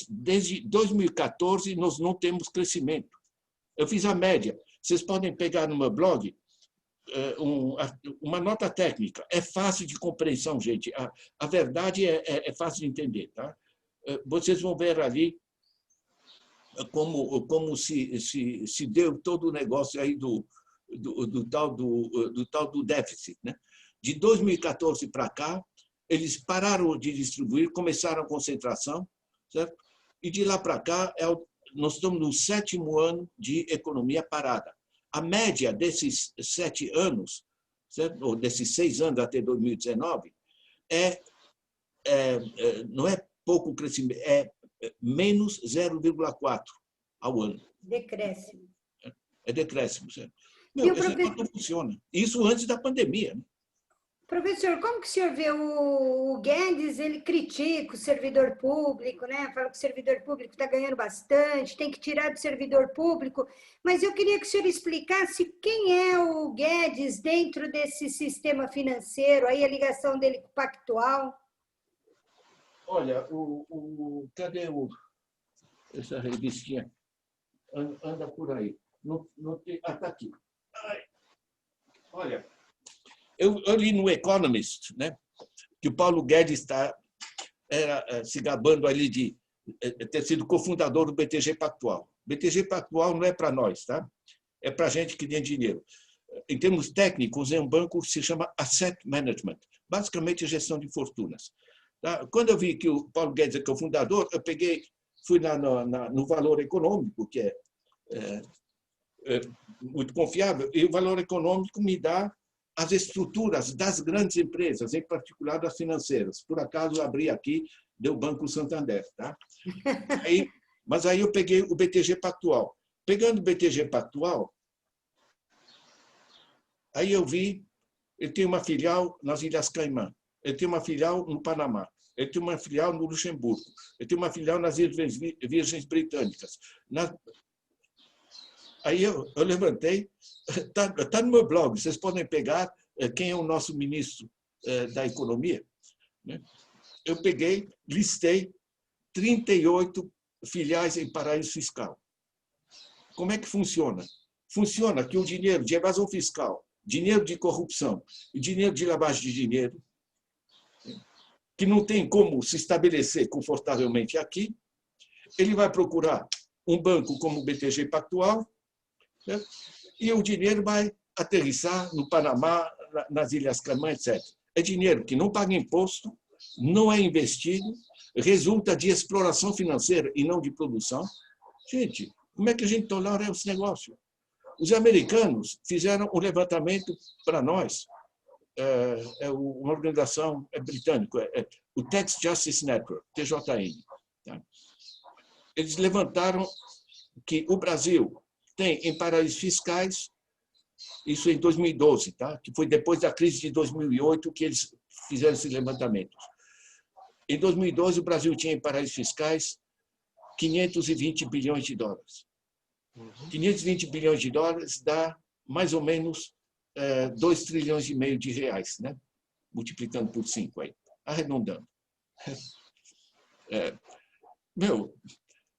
Desde 2014, nós não temos crescimento. Eu fiz a média. Vocês podem pegar no meu blog uma nota técnica. É fácil de compreensão, gente. A verdade é fácil de entender. Tá? Vocês vão ver ali como se deu todo o negócio aí do tal do déficit. Né? De 2014 para cá, eles pararam de distribuir, começaram a concentração, certo? E de lá para cá, nós estamos no 7º ano de economia parada. A média desses 7 anos, certo? Ou desses 6 anos até 2019, não é pouco crescimento, é menos 0,4 ao ano. Decréscimo. É decréscimo, certo? Esse negócio não funciona. Isso antes da pandemia. Né? Professor, como que o senhor vê o Guedes, ele critica o servidor público, né? Fala que o servidor público está ganhando bastante, tem que tirar do servidor público, mas eu queria que o senhor explicasse quem é o Guedes dentro desse sistema financeiro, aí a ligação dele com o Pactual. Olha, cadê essa revistinha? Anda por aí. Não tem, está aqui. Ai, olha, eu li no Economist, né, que o Paulo Guedes era se gabando ali de ter sido cofundador do BTG Pactual. O BTG Pactual não é para nós, tá? É para gente que tem dinheiro. Em termos técnicos, é um banco que se chama Asset Management, basicamente gestão de fortunas. Tá? Quando eu vi que o Paulo Guedes é cofundador, eu fui lá no Valor Econômico, que é muito confiável, e o Valor Econômico me dá as estruturas das grandes empresas, em particular das financeiras. Por acaso, eu abri aqui, deu o Banco Santander. Tá? Mas aí eu peguei o BTG Pactual. Pegando o BTG Pactual, aí eu vi, ele tem uma filial nas Ilhas Caimã, ele tem uma filial no Panamá, ele tem uma filial no Luxemburgo, ele tem uma filial nas Ilhas Virgens Britânicas. Aí eu levantei, está no meu blog, vocês podem pegar quem é o nosso ministro da Economia. Né? Eu peguei, listei 38 filiais em paraíso fiscal. Como é que funciona? Funciona que o dinheiro de evasão fiscal, dinheiro de corrupção e dinheiro de lavagem de dinheiro, que não tem como se estabelecer confortavelmente aqui, ele vai procurar um banco como o BTG Pactual, né? E o dinheiro vai aterrissar no Panamá, nas Ilhas Caimã, etc. É dinheiro que não paga imposto, não é investido, resulta de exploração financeira e não de produção. Gente, como é que a gente tolera esse negócio? Os americanos fizeram um levantamento para nós, uma organização britânica, o Tax Justice Network, TJN. Tá? Eles levantaram que o Brasil tem em paraísos fiscais, isso em 2012, tá? Que foi depois da crise de 2008 que eles fizeram esse levantamento. Em 2012, o Brasil tinha em paraísos fiscais 520 bilhões de dólares. 520 bilhões de dólares dá mais ou menos 2 trilhões e meio de reais, né? Multiplicando por 5 aí, arredondando.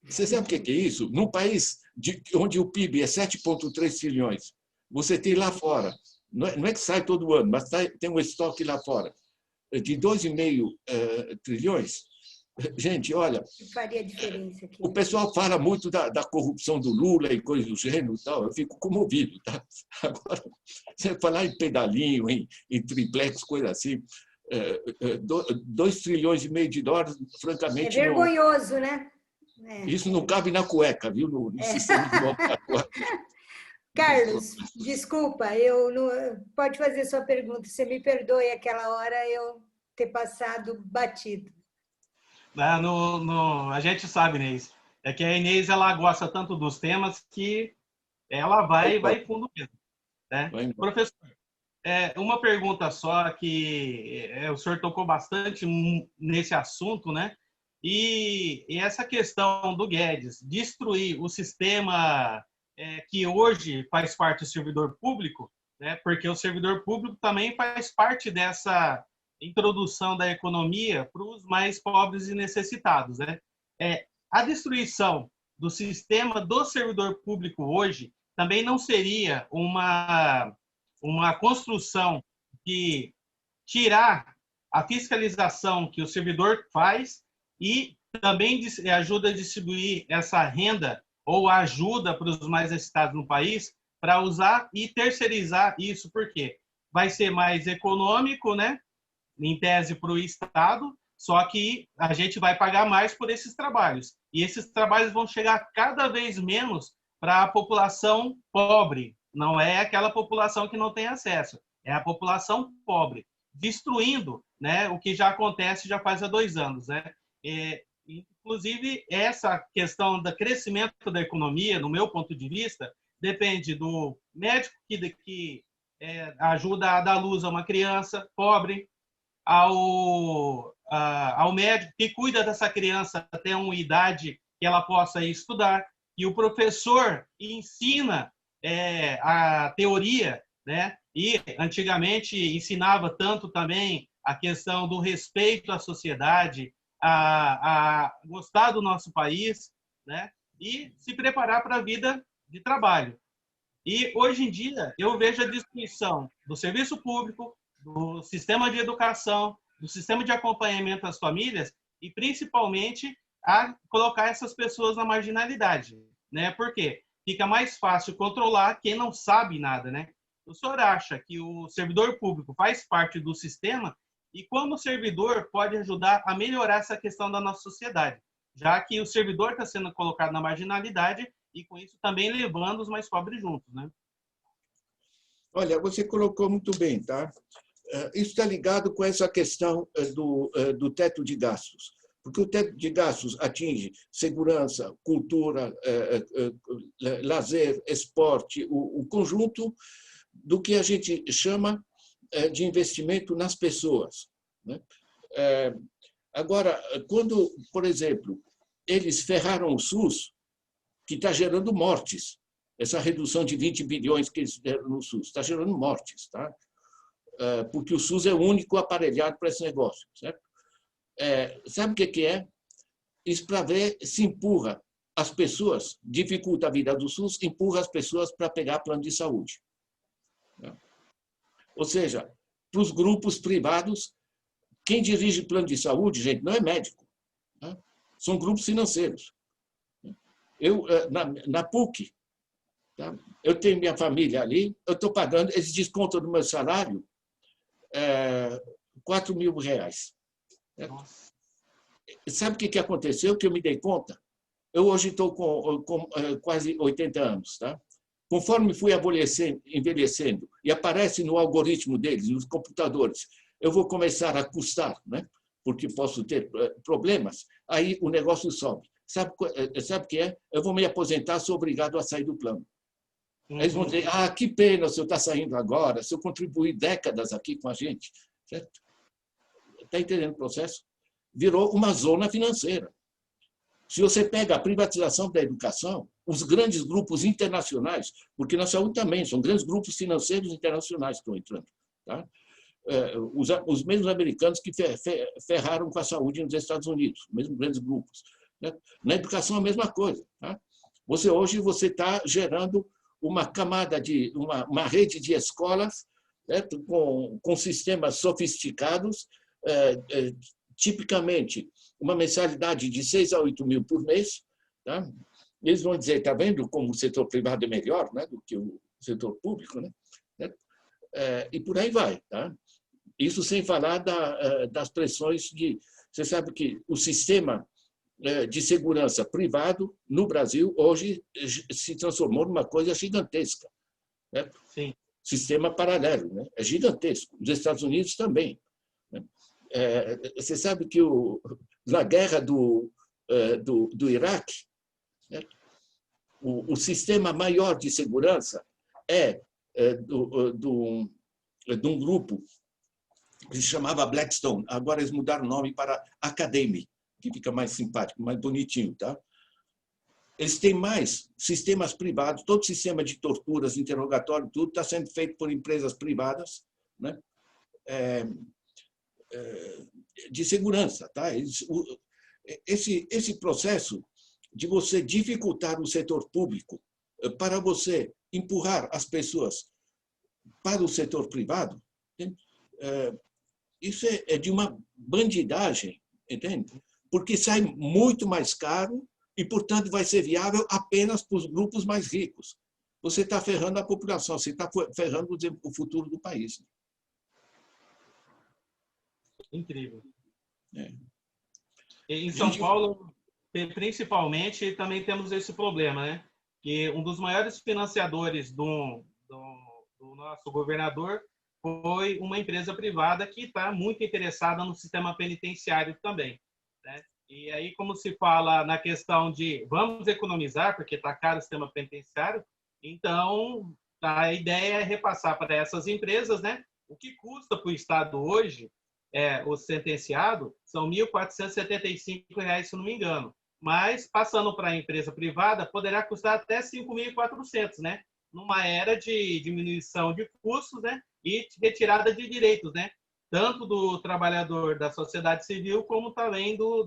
Você sabe o que é isso? Num país onde o PIB é 7,3 trilhões, você tem lá fora, não é que sai todo ano, mas tem um estoque lá fora de 2,5 trilhões. Gente, olha, faria diferença aqui. O pessoal fala muito da corrupção do Lula e coisas do gênero e tal, eu fico comovido. Tá? Agora, você falar em pedalinho, em triplex, coisa assim, 2 trilhões e meio de dólares, francamente... É vergonhoso, não, né? Isso não cabe na cueca, viu? No sistema de montar cueca. Carlos, desculpa, eu não, pode fazer sua pergunta. Você me perdoe aquela hora eu ter passado batido. A gente sabe, Inês. É que a Inês ela gosta tanto dos temas que ela vai fundo mesmo. Né? Professor, uma pergunta só que o senhor tocou bastante nesse assunto, né? E essa questão do Guedes destruir o sistema que hoje faz parte do servidor público, né? Porque o servidor público também faz parte dessa introdução da economia para os mais pobres e necessitados, né? A destruição do sistema do servidor público hoje também não seria uma construção de tirar a fiscalização que o servidor faz e também ajuda a distribuir essa renda ou ajuda para os mais necessitados no país para usar e terceirizar isso, porque vai ser mais econômico, né? Em tese para o Estado, só que a gente vai pagar mais por esses trabalhos. E esses trabalhos vão chegar cada vez menos para a população pobre. Não é aquela população que não tem acesso, é a população pobre, destruindo, né, o que já acontece já faz há 2 anos. Né? Inclusive, essa questão do crescimento da economia, no meu ponto de vista, depende do médico que ajuda a dar luz a uma criança pobre, ao médico que cuida dessa criança até uma idade que ela possa ir estudar, e o professor ensina a teoria, né? E antigamente ensinava tanto também a questão do respeito à sociedade, a gostar do nosso país, né? E se preparar para a vida de trabalho. E hoje em dia eu vejo a destruição do serviço público, do sistema de educação, do sistema de acompanhamento às famílias e principalmente a colocar essas pessoas na marginalidade, né? Por quê? Fica mais fácil controlar quem não sabe nada, né? O senhor acha que o servidor público faz parte do sistema e como o servidor pode ajudar a melhorar essa questão da nossa sociedade, já que o servidor está sendo colocado na marginalidade e com isso também levando os mais pobres juntos, né? Olha, você colocou muito bem, tá? Isso está ligado com essa questão do teto de gastos, porque o teto de gastos atinge segurança, cultura, lazer, esporte, o conjunto do que a gente chama de investimento nas pessoas, né? Agora, quando, por exemplo, eles ferraram o SUS, que está gerando mortes, essa redução de 20 bilhões que eles deram no SUS, está gerando mortes, tá? Porque o SUS é o único aparelhado para esse negócio, certo? Sabe o que é? Isso para ver se empurra as pessoas, dificulta a vida do SUS, empurra as pessoas para pegar plano de saúde. Ou seja, para os grupos privados, quem dirige plano de saúde, gente, não é médico, tá? São grupos financeiros. Eu, na PUC, tá? Eu tenho minha família ali, eu estou pagando, eles descontam do meu salário R$4.000. Sabe o que aconteceu, que eu me dei conta? Eu hoje estou com quase 80 anos. Tá? Conforme fui envelhecendo, e aparece no algoritmo deles, nos computadores, eu vou começar a custar, né? Porque posso ter problemas, aí o negócio sobe. Sabe o que é? Eu vou me aposentar, sou obrigado a sair do plano. Eles vão dizer, que pena o senhor está saindo agora, se eu contribuir décadas aqui com a gente. Certo? Está entendendo o processo? Virou uma zona financeira. Se você pega a privatização da educação, os grandes grupos internacionais, porque na saúde também são grandes grupos financeiros internacionais que estão entrando. Tá? Os mesmos americanos que ferraram com a saúde nos Estados Unidos, mesmo grandes grupos. Na educação, a mesma coisa. Tá? Hoje você está gerando uma camada uma rede de escolas, certo? Com sistemas sofisticados, tipicamente uma mensalidade de 6 a 8 mil por mês. Tá? Eles vão dizer, está vendo como o setor privado é melhor, né, do que o setor público, né? E por aí vai. Tá? Isso sem falar das pressões de... Você sabe que o sistema de segurança privado no Brasil hoje se transformou numa coisa gigantesca. Né? Sim. Sistema paralelo, né? É gigantesco. Nos Estados Unidos também. Né? Você sabe que na guerra do Iraque, né? O sistema maior de segurança de um grupo que se chamava Blackstone. Agora eles mudaram o nome para Academy, que fica mais simpático, mais bonitinho. Tá? Eles têm mais sistemas privados, todo sistema de torturas, interrogatório, tudo está sendo feito por empresas privadas, né? De segurança. Tá? Esse processo de você dificultar o setor público para você empurrar as pessoas para o setor privado, isso é de uma bandidagem, entende? Porque sai muito mais caro e, portanto, vai ser viável apenas para os grupos mais ricos. Você está ferrando a população, você está ferrando o futuro do país. Incrível. Em São Paulo, principalmente, também temos esse problema, né? Que um dos maiores financiadores do nosso governador foi uma empresa privada que está muito interessada no sistema penitenciário também. Né? E aí, como se fala na questão de vamos economizar, porque está caro o sistema penitenciário, então a ideia é repassar para essas empresas, né? O que custa para o Estado hoje, o sentenciado, são R$ 1.475, se não me engano. Mas, passando para a empresa privada, poderá custar até 5.400, né? Numa era de diminuição de custos, né? E retirada de direitos, né? Tanto do trabalhador da sociedade civil, como também do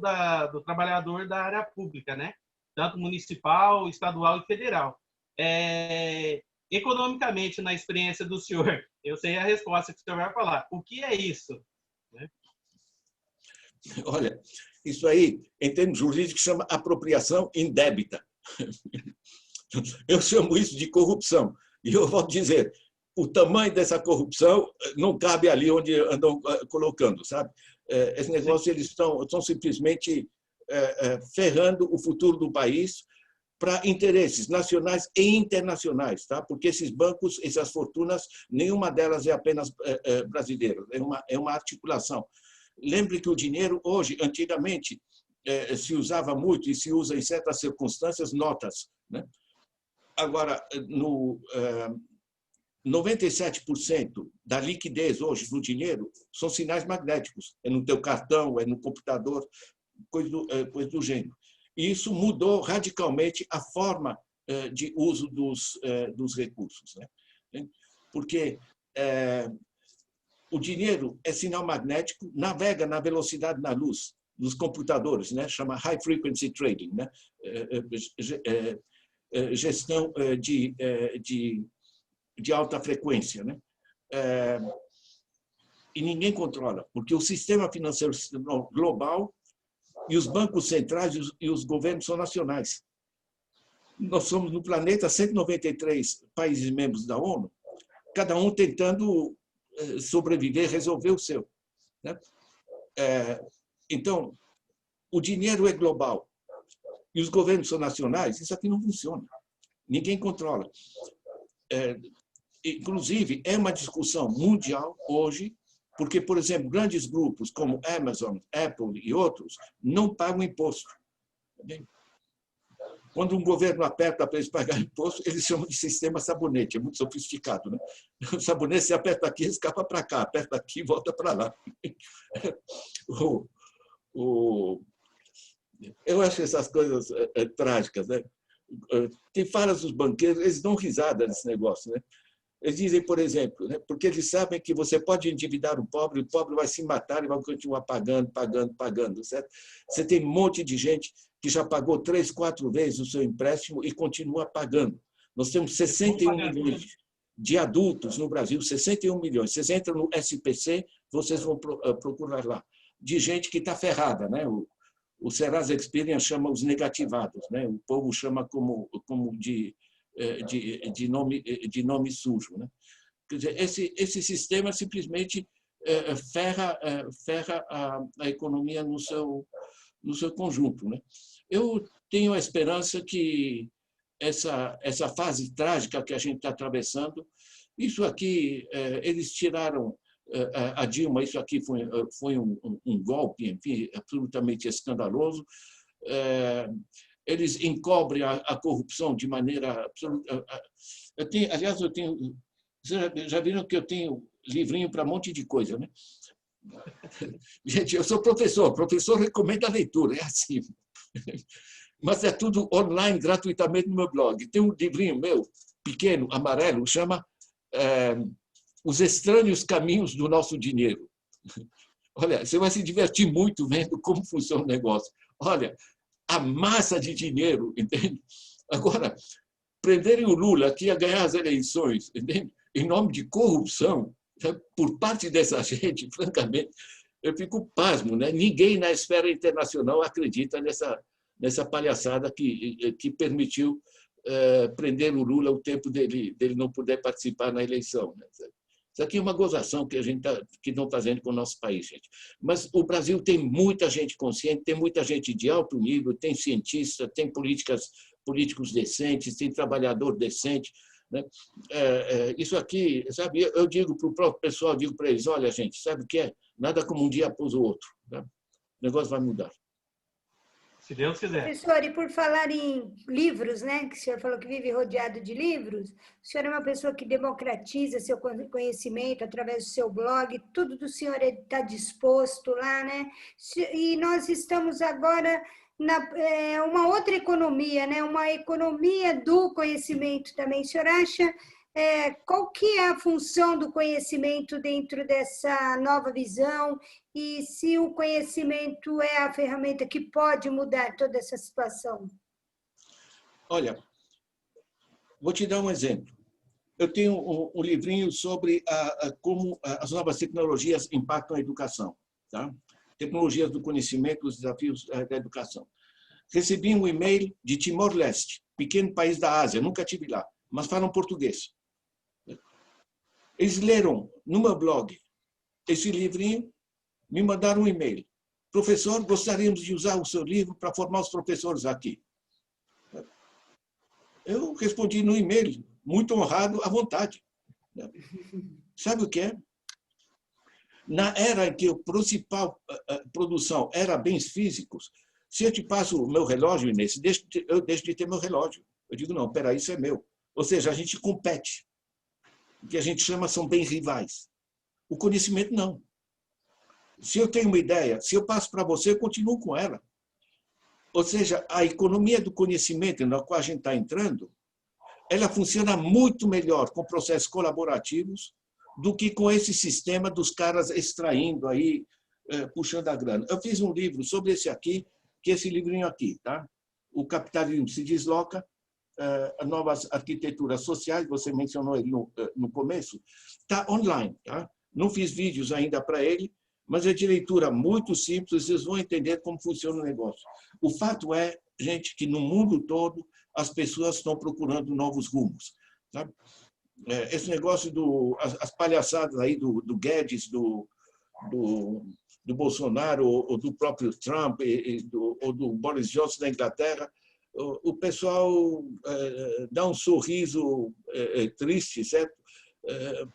trabalhador da área pública, né? Tanto municipal, estadual e federal. Economicamente, na experiência do senhor, eu sei a resposta que o senhor vai falar. O que é isso? Olha, isso aí, em termos jurídicos, chama apropriação indébita. Eu chamo isso de corrupção. E eu vou dizer, o tamanho dessa corrupção não cabe ali onde andam colocando, sabe? Esse negócio, eles estão simplesmente ferrando o futuro do país para interesses nacionais e internacionais, tá? Porque esses bancos, essas fortunas, nenhuma delas é apenas brasileira, é uma articulação. Lembre que o dinheiro hoje, antigamente, se usava muito e se usa em certas circunstâncias, notas, né? Agora, 97% da liquidez hoje do dinheiro são sinais magnéticos. É no teu cartão, é no computador, coisa do gênero. E isso mudou radicalmente a forma de uso dos recursos, né? Porque o dinheiro é sinal magnético, navega na velocidade da luz dos computadores, né? Chama High Frequency Trading, né? Gestão de alta frequência, né? E ninguém controla, porque o sistema financeiro global e os bancos centrais e os governos são nacionais. Nós somos no planeta 193 países membros da ONU, cada um tentando sobreviver, resolver o seu, né? Então, o dinheiro é global e os governos são nacionais, isso aqui não funciona. Ninguém controla. Inclusive, é uma discussão mundial hoje, porque, por exemplo, grandes grupos como Amazon, Apple e outros não pagam imposto. Quando um governo aperta para eles pagarem imposto, eles chamam de sistema sabonete, é muito sofisticado, né? O sabonete, você aperta aqui, escapa para cá, aperta aqui e volta para lá. Eu acho essas coisas trágicas, né? Tem falas dos banqueiros, eles dão risada nesse negócio, né? Eles dizem, por exemplo, né, porque eles sabem que você pode endividar o pobre vai se matar e vai continuar pagando, certo? Você tem um monte de gente que já pagou 3, 4 vezes o seu empréstimo e continua pagando. Nós temos 61 milhões de adultos no Brasil, 61 milhões. Vocês entram no SPC, vocês vão procurar lá, de gente que está ferrada, né? O Serasa Experian chama os negativados, né? O povo chama como de nome sujo, né? Quer dizer, esse sistema simplesmente ferra a economia no seu conjunto, né? Eu tenho a esperança que essa fase trágica que a gente está atravessando, isso aqui, eles tiraram a Dilma, isso aqui foi um golpe, enfim, absolutamente escandaloso. Eles encobrem a corrupção de maneira absoluta. Aliás, eu tenho... Já viram que eu tenho livrinho para um monte de coisa, né? Gente, eu sou professor recomenda a leitura, é assim. Mas é tudo online, gratuitamente no meu blog. Tem um livrinho meu, pequeno, amarelo, chama Os Estranhos Caminhos do Nosso Dinheiro. Olha, você vai se divertir muito vendo como funciona o negócio. Olha, a massa de dinheiro, entende? Agora, prenderem o Lula que ia ganhar as eleições, entende? Em nome de corrupção, por parte dessa gente, francamente, eu fico pasmo, né? Ninguém na esfera internacional acredita nessa palhaçada que permitiu prender o Lula o tempo dele não poder participar na eleição, né? Isso aqui é uma gozação que a gente que estão fazendo com o nosso país, gente. Mas o Brasil tem muita gente consciente, tem muita gente de alto nível, tem cientista, tem políticos decentes, tem trabalhador decente, né? Isso aqui, sabe, eu digo para o próprio pessoal, digo para eles, olha, gente, sabe o que é? Nada como um dia após o outro, tá? O negócio vai mudar. Se Deus quiser. Professor, e por falar em livros, né, que o senhor falou que vive rodeado de livros, o senhor é uma pessoa que democratiza seu conhecimento através do seu blog, tudo do senhor está disposto lá, né? E nós estamos agora uma outra economia, né? Uma economia do conhecimento também. O senhor acha qual que é a função do conhecimento dentro dessa nova visão e se o conhecimento é a ferramenta que pode mudar toda essa situação? Olha, vou te dar um exemplo. Eu tenho um livrinho sobre como as novas tecnologias impactam a educação, tá? Tecnologias do conhecimento, os desafios da educação. Recebi um e-mail de Timor-Leste, pequeno país da Ásia, nunca estive lá, mas falam português. Eles leram no meu blog esse livrinho, me mandaram um e-mail. Professor, gostaríamos de usar o seu livro para formar os professores aqui. Eu respondi no e-mail, muito honrado, à vontade. Sabe o que é? Na era em que a principal produção era bens físicos, se eu te passo o meu relógio, Inês, eu deixo de ter meu relógio. Eu digo, não, peraí, isso é meu. Ou seja, a gente compete. O que a gente chama são bens rivais. O conhecimento, não. Se eu tenho uma ideia, se eu passo para você, eu continuo com ela. Ou seja, a economia do conhecimento na qual a gente está entrando, ela funciona muito melhor com processos colaborativos do que com esse sistema dos caras extraindo aí, puxando a grana. Eu fiz um livro sobre esse aqui, que é esse livrinho aqui, tá? O capitalismo se desloca, novas arquiteturas sociais, você mencionou ele no começo, está online, tá? Não fiz vídeos ainda para ele, mas é de leitura muito simples, vocês vão entender como funciona o negócio. O fato é, gente, que no mundo todo as pessoas estão procurando novos rumos, sabe? Esse negócio as palhaçadas aí do Guedes, do Bolsonaro, ou do próprio Trump, ou do Boris Johnson da Inglaterra, o pessoal dá um sorriso triste, certo?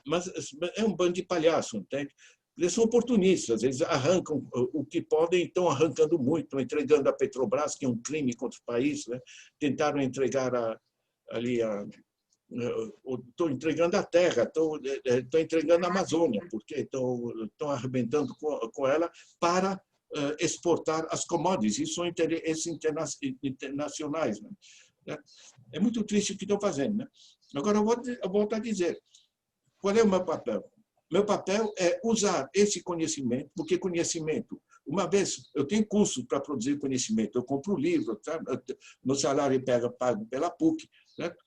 Mas é um bando de palhaço, entende? Eles são oportunistas, eles arrancam o que podem, estão arrancando muito, estão entregando a Petrobras, que é um crime contra o país, né? Tentaram entregar estão entregando a terra, estão entregando a Amazônia, porque estão arrebentando com ela para exportar as commodities. Isso são interesses internacionais, né? É muito triste o que estão fazendo, né? Agora, eu volto a dizer, qual é o meu papel? Meu papel é usar esse conhecimento, porque conhecimento, uma vez, eu tenho curso para produzir conhecimento, eu compro livro, tá? Meu salário é pago pela PUC, certo?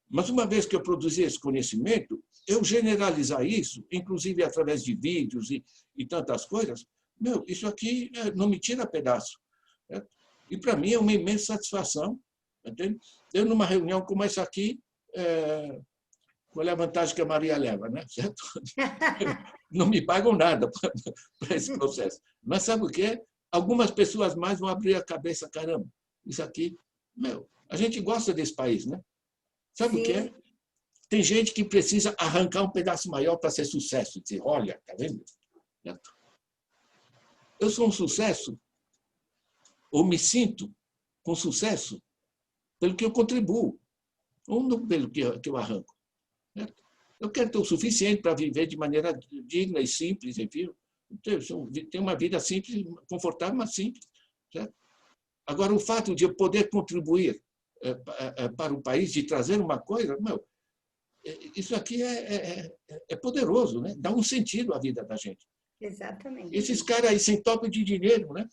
Mas uma vez que eu produzi esse conhecimento, eu generalizar isso, inclusive através de vídeos e tantas coisas, isso aqui não me tira pedaço, certo? E para mim é uma imensa satisfação, entende? Eu numa reunião como essa aqui, qual é a vantagem que a Maria leva, né? Certo? Não me pagam nada para esse processo. Mas sabe o quê? Algumas pessoas mais vão abrir a cabeça, caramba, isso aqui, a gente gosta desse país, né? Sabe o que é? Tem gente que precisa arrancar um pedaço maior para ser sucesso. Dizer, olha, tá vendo? Eu sou um sucesso, ou me sinto com sucesso, pelo que eu contribuo, ou não pelo que eu arranco. Certo? Eu quero ter o suficiente para viver de maneira digna e simples, enfim. Ter uma vida simples, confortável, mas simples. Certo? Agora, o fato de eu poder contribuir para o país, de trazer uma coisa, isso aqui é poderoso, né? Dá um sentido à vida da gente. Exatamente. Esses caras aí sem tope de dinheiro, né?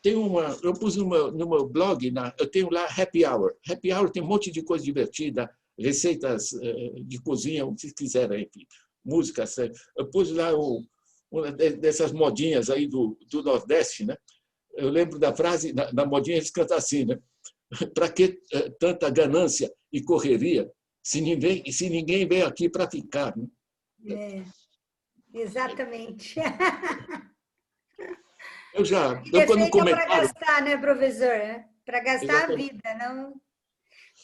Eu pus no meu blog, eu tenho lá Happy Hour. Happy Hour tem um monte de coisa divertida, receitas de cozinha, o que vocês quiserem, enfim, músicas. Eu pus lá uma dessas modinhas aí do Nordeste, né? Eu lembro da frase, na modinha eles cantam assim, né? Para que tanta ganância e correria se ninguém vem aqui para ficar, né? Exatamente. Quando comentário... para gastar, né, professor? Para gastar exatamente. A vida, não...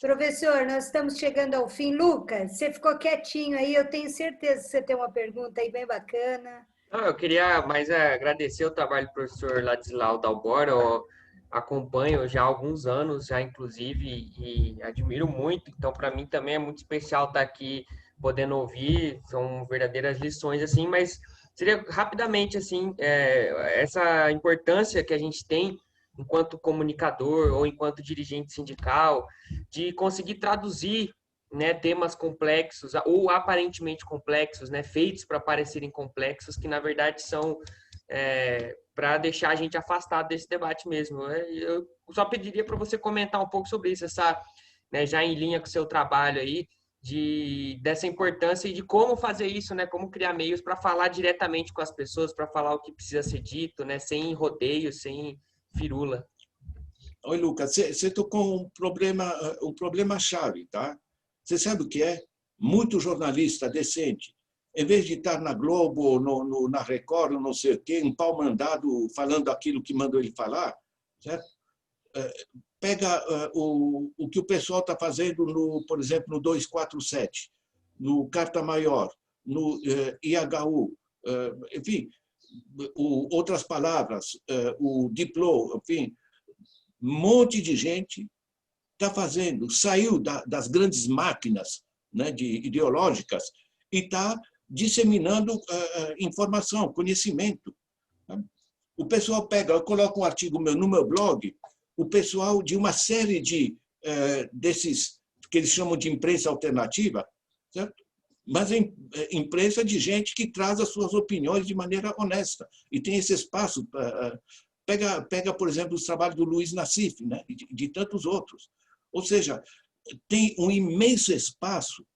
Professor, nós estamos chegando ao fim. Lucas, você ficou quietinho aí, eu tenho certeza que você tem uma pergunta aí bem bacana. Eu queria mais agradecer o trabalho do professor Ladislau Dalbora, acompanho já há alguns anos, já inclusive, e admiro muito. Então, para mim também é muito especial estar aqui podendo ouvir, são verdadeiras lições, assim, mas seria rapidamente, assim, essa importância que a gente tem enquanto comunicador ou enquanto dirigente sindical, de conseguir traduzir, né, temas complexos ou aparentemente complexos, né, feitos para parecerem complexos, que na verdade são para deixar a gente afastado desse debate mesmo. Eu só pediria para você comentar um pouco sobre isso, né, já em linha com o seu trabalho aí, dessa importância e de como fazer isso, né, como criar meios para falar diretamente com as pessoas, para falar o que precisa ser dito, né, sem rodeio, sem firula. Oi, Lucas, você tocou um problema chave, tá? Você sabe o que é? Muito jornalista decente, em vez de estar na Globo, na Record, não sei o quê, um pau mandado falando aquilo que mandou ele falar, certo? Pega o que o pessoal está fazendo, por exemplo, no 247, no Carta Maior, no IHU, enfim, outras palavras, o Diplo, enfim, um monte de gente está fazendo, saiu das grandes máquinas, né, ideológicas e está disseminando informação, conhecimento. O pessoal pega, eu coloco um artigo no meu blog, o pessoal de uma série desses que eles chamam de imprensa alternativa, certo? Mas imprensa de gente que traz as suas opiniões de maneira honesta e tem esse espaço. Pega, por exemplo, os trabalhos do Luiz Nassif, né? de tantos outros. Ou seja, tem um imenso espaço,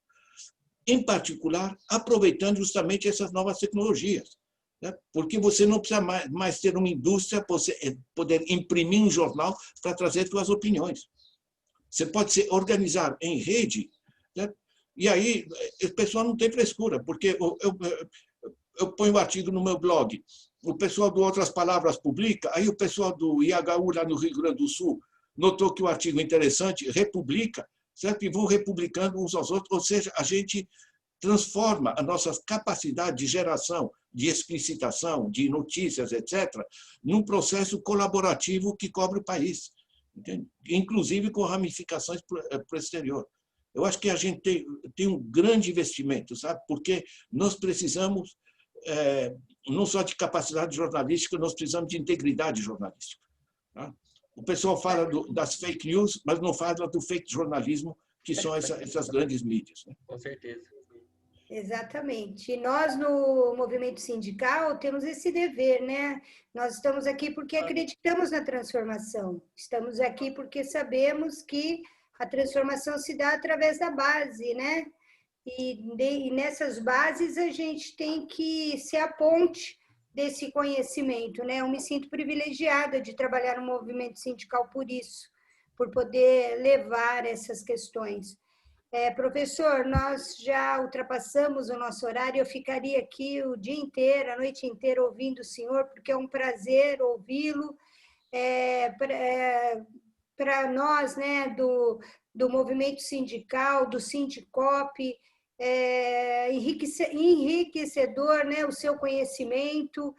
em particular, aproveitando justamente essas novas tecnologias. Né? Porque você não precisa mais ter uma indústria para você poder imprimir um jornal para trazer suas opiniões. Você pode se organizar em rede, né? E aí o pessoal não tem frescura, porque eu ponho um artigo no meu blog, o pessoal do Outras Palavras publica, aí o pessoal do IHU lá no Rio Grande do Sul notou que o artigo é interessante, republica, certo? E vão republicando uns aos outros, ou seja, a gente transforma a nossa capacidade de geração, de explicitação, de notícias, etc., num processo colaborativo que cobre o país, entende? Inclusive com ramificações para o exterior. Eu acho que a gente tem um grande investimento, sabe? Porque nós precisamos não só de capacidade jornalística, nós precisamos de integridade jornalística. Tá? O pessoal fala das fake news, mas não fala do fake jornalismo, que são essas grandes mídias. Né? Com certeza. Exatamente. E nós, no movimento sindical, temos esse dever, né? Nós estamos aqui porque acreditamos na transformação. Estamos aqui porque sabemos que a transformação se dá através da base, né? E nessas bases a gente tem que ser a ponte desse conhecimento, né? Eu me sinto privilegiada de trabalhar no movimento sindical por isso, por poder levar essas questões. Professor, nós já ultrapassamos o nosso horário, eu ficaria aqui o dia inteiro, a noite inteira ouvindo o senhor, porque é um prazer ouvi-lo. Para nós, né, do movimento sindical, do Sindicop, enriquecedor, né, o seu conhecimento,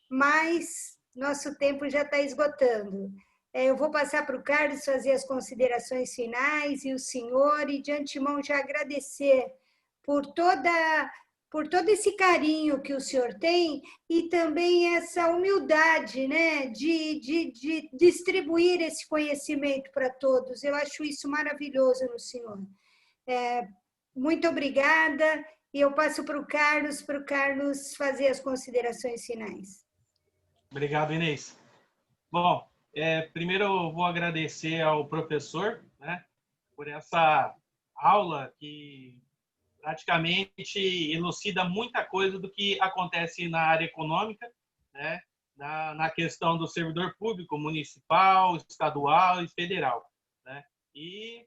mas nosso tempo já está esgotando. Eu vou passar para o Carlos fazer as considerações finais e o senhor, e de antemão já agradecer por todo esse carinho que o senhor tem e também essa humildade, né, de distribuir esse conhecimento para todos. Eu acho isso maravilhoso no senhor. Muito obrigada, e eu passo para o Carlos fazer as considerações finais. Obrigado, Inês. Bom, primeiro eu vou agradecer ao professor, né, por essa aula que praticamente elucida muita coisa do que acontece na área econômica, né, na questão do servidor público, municipal, estadual e federal. Né? E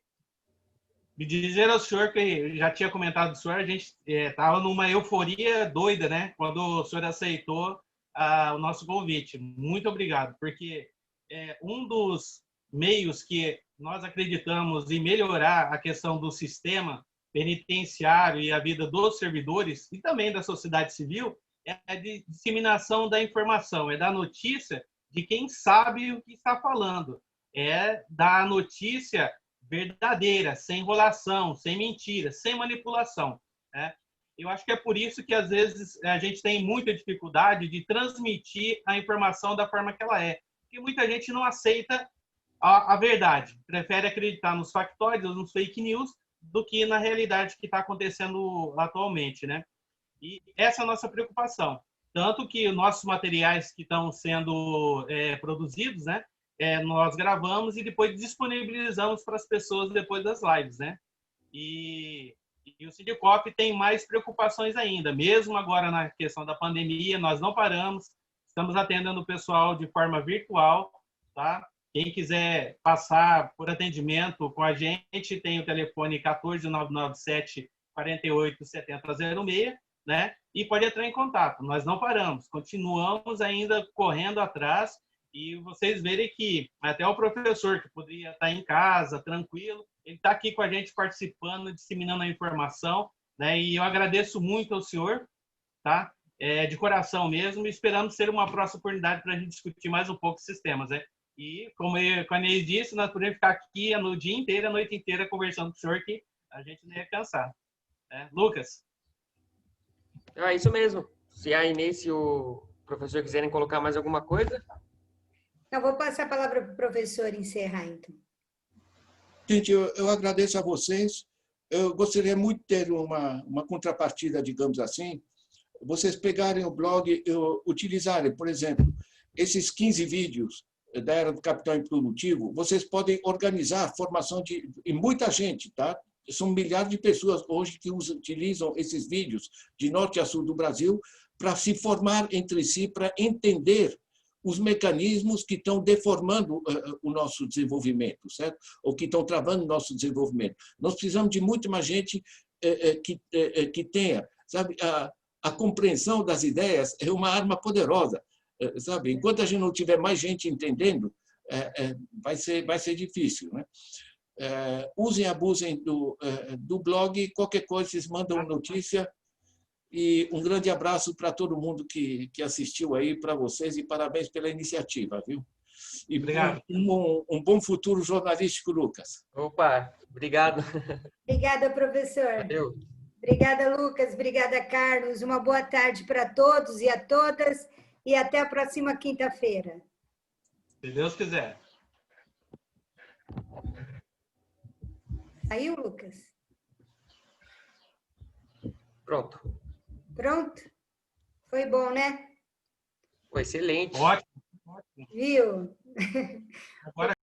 me dizer ao senhor, que eu já tinha comentado do senhor, a gente estava numa euforia doida, né, quando o senhor aceitou o nosso convite. Muito obrigado, porque um dos meios que nós acreditamos em melhorar a questão do sistema penitenciário e a vida dos servidores e também da sociedade civil é a disseminação da informação, é da notícia de quem sabe o que está falando. É da notícia verdadeira, sem enrolação, sem mentira, sem manipulação, né? Eu acho que é por isso que, às vezes, a gente tem muita dificuldade de transmitir a informação da forma que ela é. Porque muita gente não aceita a verdade, prefere acreditar nos factóides, nos fake news, do que na realidade que está acontecendo atualmente, né? E essa é a nossa preocupação. Tanto que nossos materiais que estão sendo produzidos, né, nós gravamos e depois disponibilizamos para as pessoas depois das lives, né? E o Sindicoop tem mais preocupações ainda. Mesmo agora na questão da pandemia, nós não paramos, estamos atendendo o pessoal de forma virtual, tá? Quem quiser passar por atendimento com a gente, tem o telefone 14997 48 7006, né? E pode entrar em contato. Nós não paramos, continuamos ainda correndo atrás, e vocês verem que até o professor, que poderia estar em casa, tranquilo, ele está aqui com a gente participando, disseminando a informação, né? E eu agradeço muito ao senhor, tá? De coração mesmo, e esperamos ter uma próxima oportunidade para a gente discutir mais um pouco esses temas, né? E, como a Inês disse, nós podemos ficar aqui no dia inteiro, a noite inteira, conversando com o senhor, que a gente não ia cansar. Lucas? É isso mesmo. Se a Inês e o professor quiserem colocar mais alguma coisa... Eu vou passar a palavra para o professor encerrar, então. Gente, eu agradeço a vocês. Eu gostaria muito de ter uma contrapartida, digamos assim. Vocês pegarem o blog e utilizarem, por exemplo, esses 15 vídeos da Era do Capital Improdutivo, vocês podem organizar a formação de muita gente, tá? São milhares de pessoas hoje que utilizam esses vídeos de norte a sul do Brasil para se formar entre si, para entender os mecanismos que estão deformando o nosso desenvolvimento, certo? Ou que estão travando o nosso desenvolvimento. Nós precisamos de muito mais gente que tenha, sabe, a compreensão das ideias é uma arma poderosa, sabe? Enquanto a gente não tiver mais gente entendendo, vai ser difícil, né? Usem, abusem do blog, qualquer coisa, vocês mandam notícia. E um grande abraço para todo mundo que assistiu aí, para vocês, e parabéns pela iniciativa, viu? E obrigado. Um bom futuro jornalístico, Lucas. Opa, obrigado. Obrigada, professor. Valeu. Obrigada, Lucas. Obrigada, Carlos. Uma boa tarde para todos e a todas, e até a próxima quinta-feira. Se Deus quiser. Saiu, Lucas? Pronto. Pronto? Foi bom, né? Foi excelente. Ótimo. Viu? Agora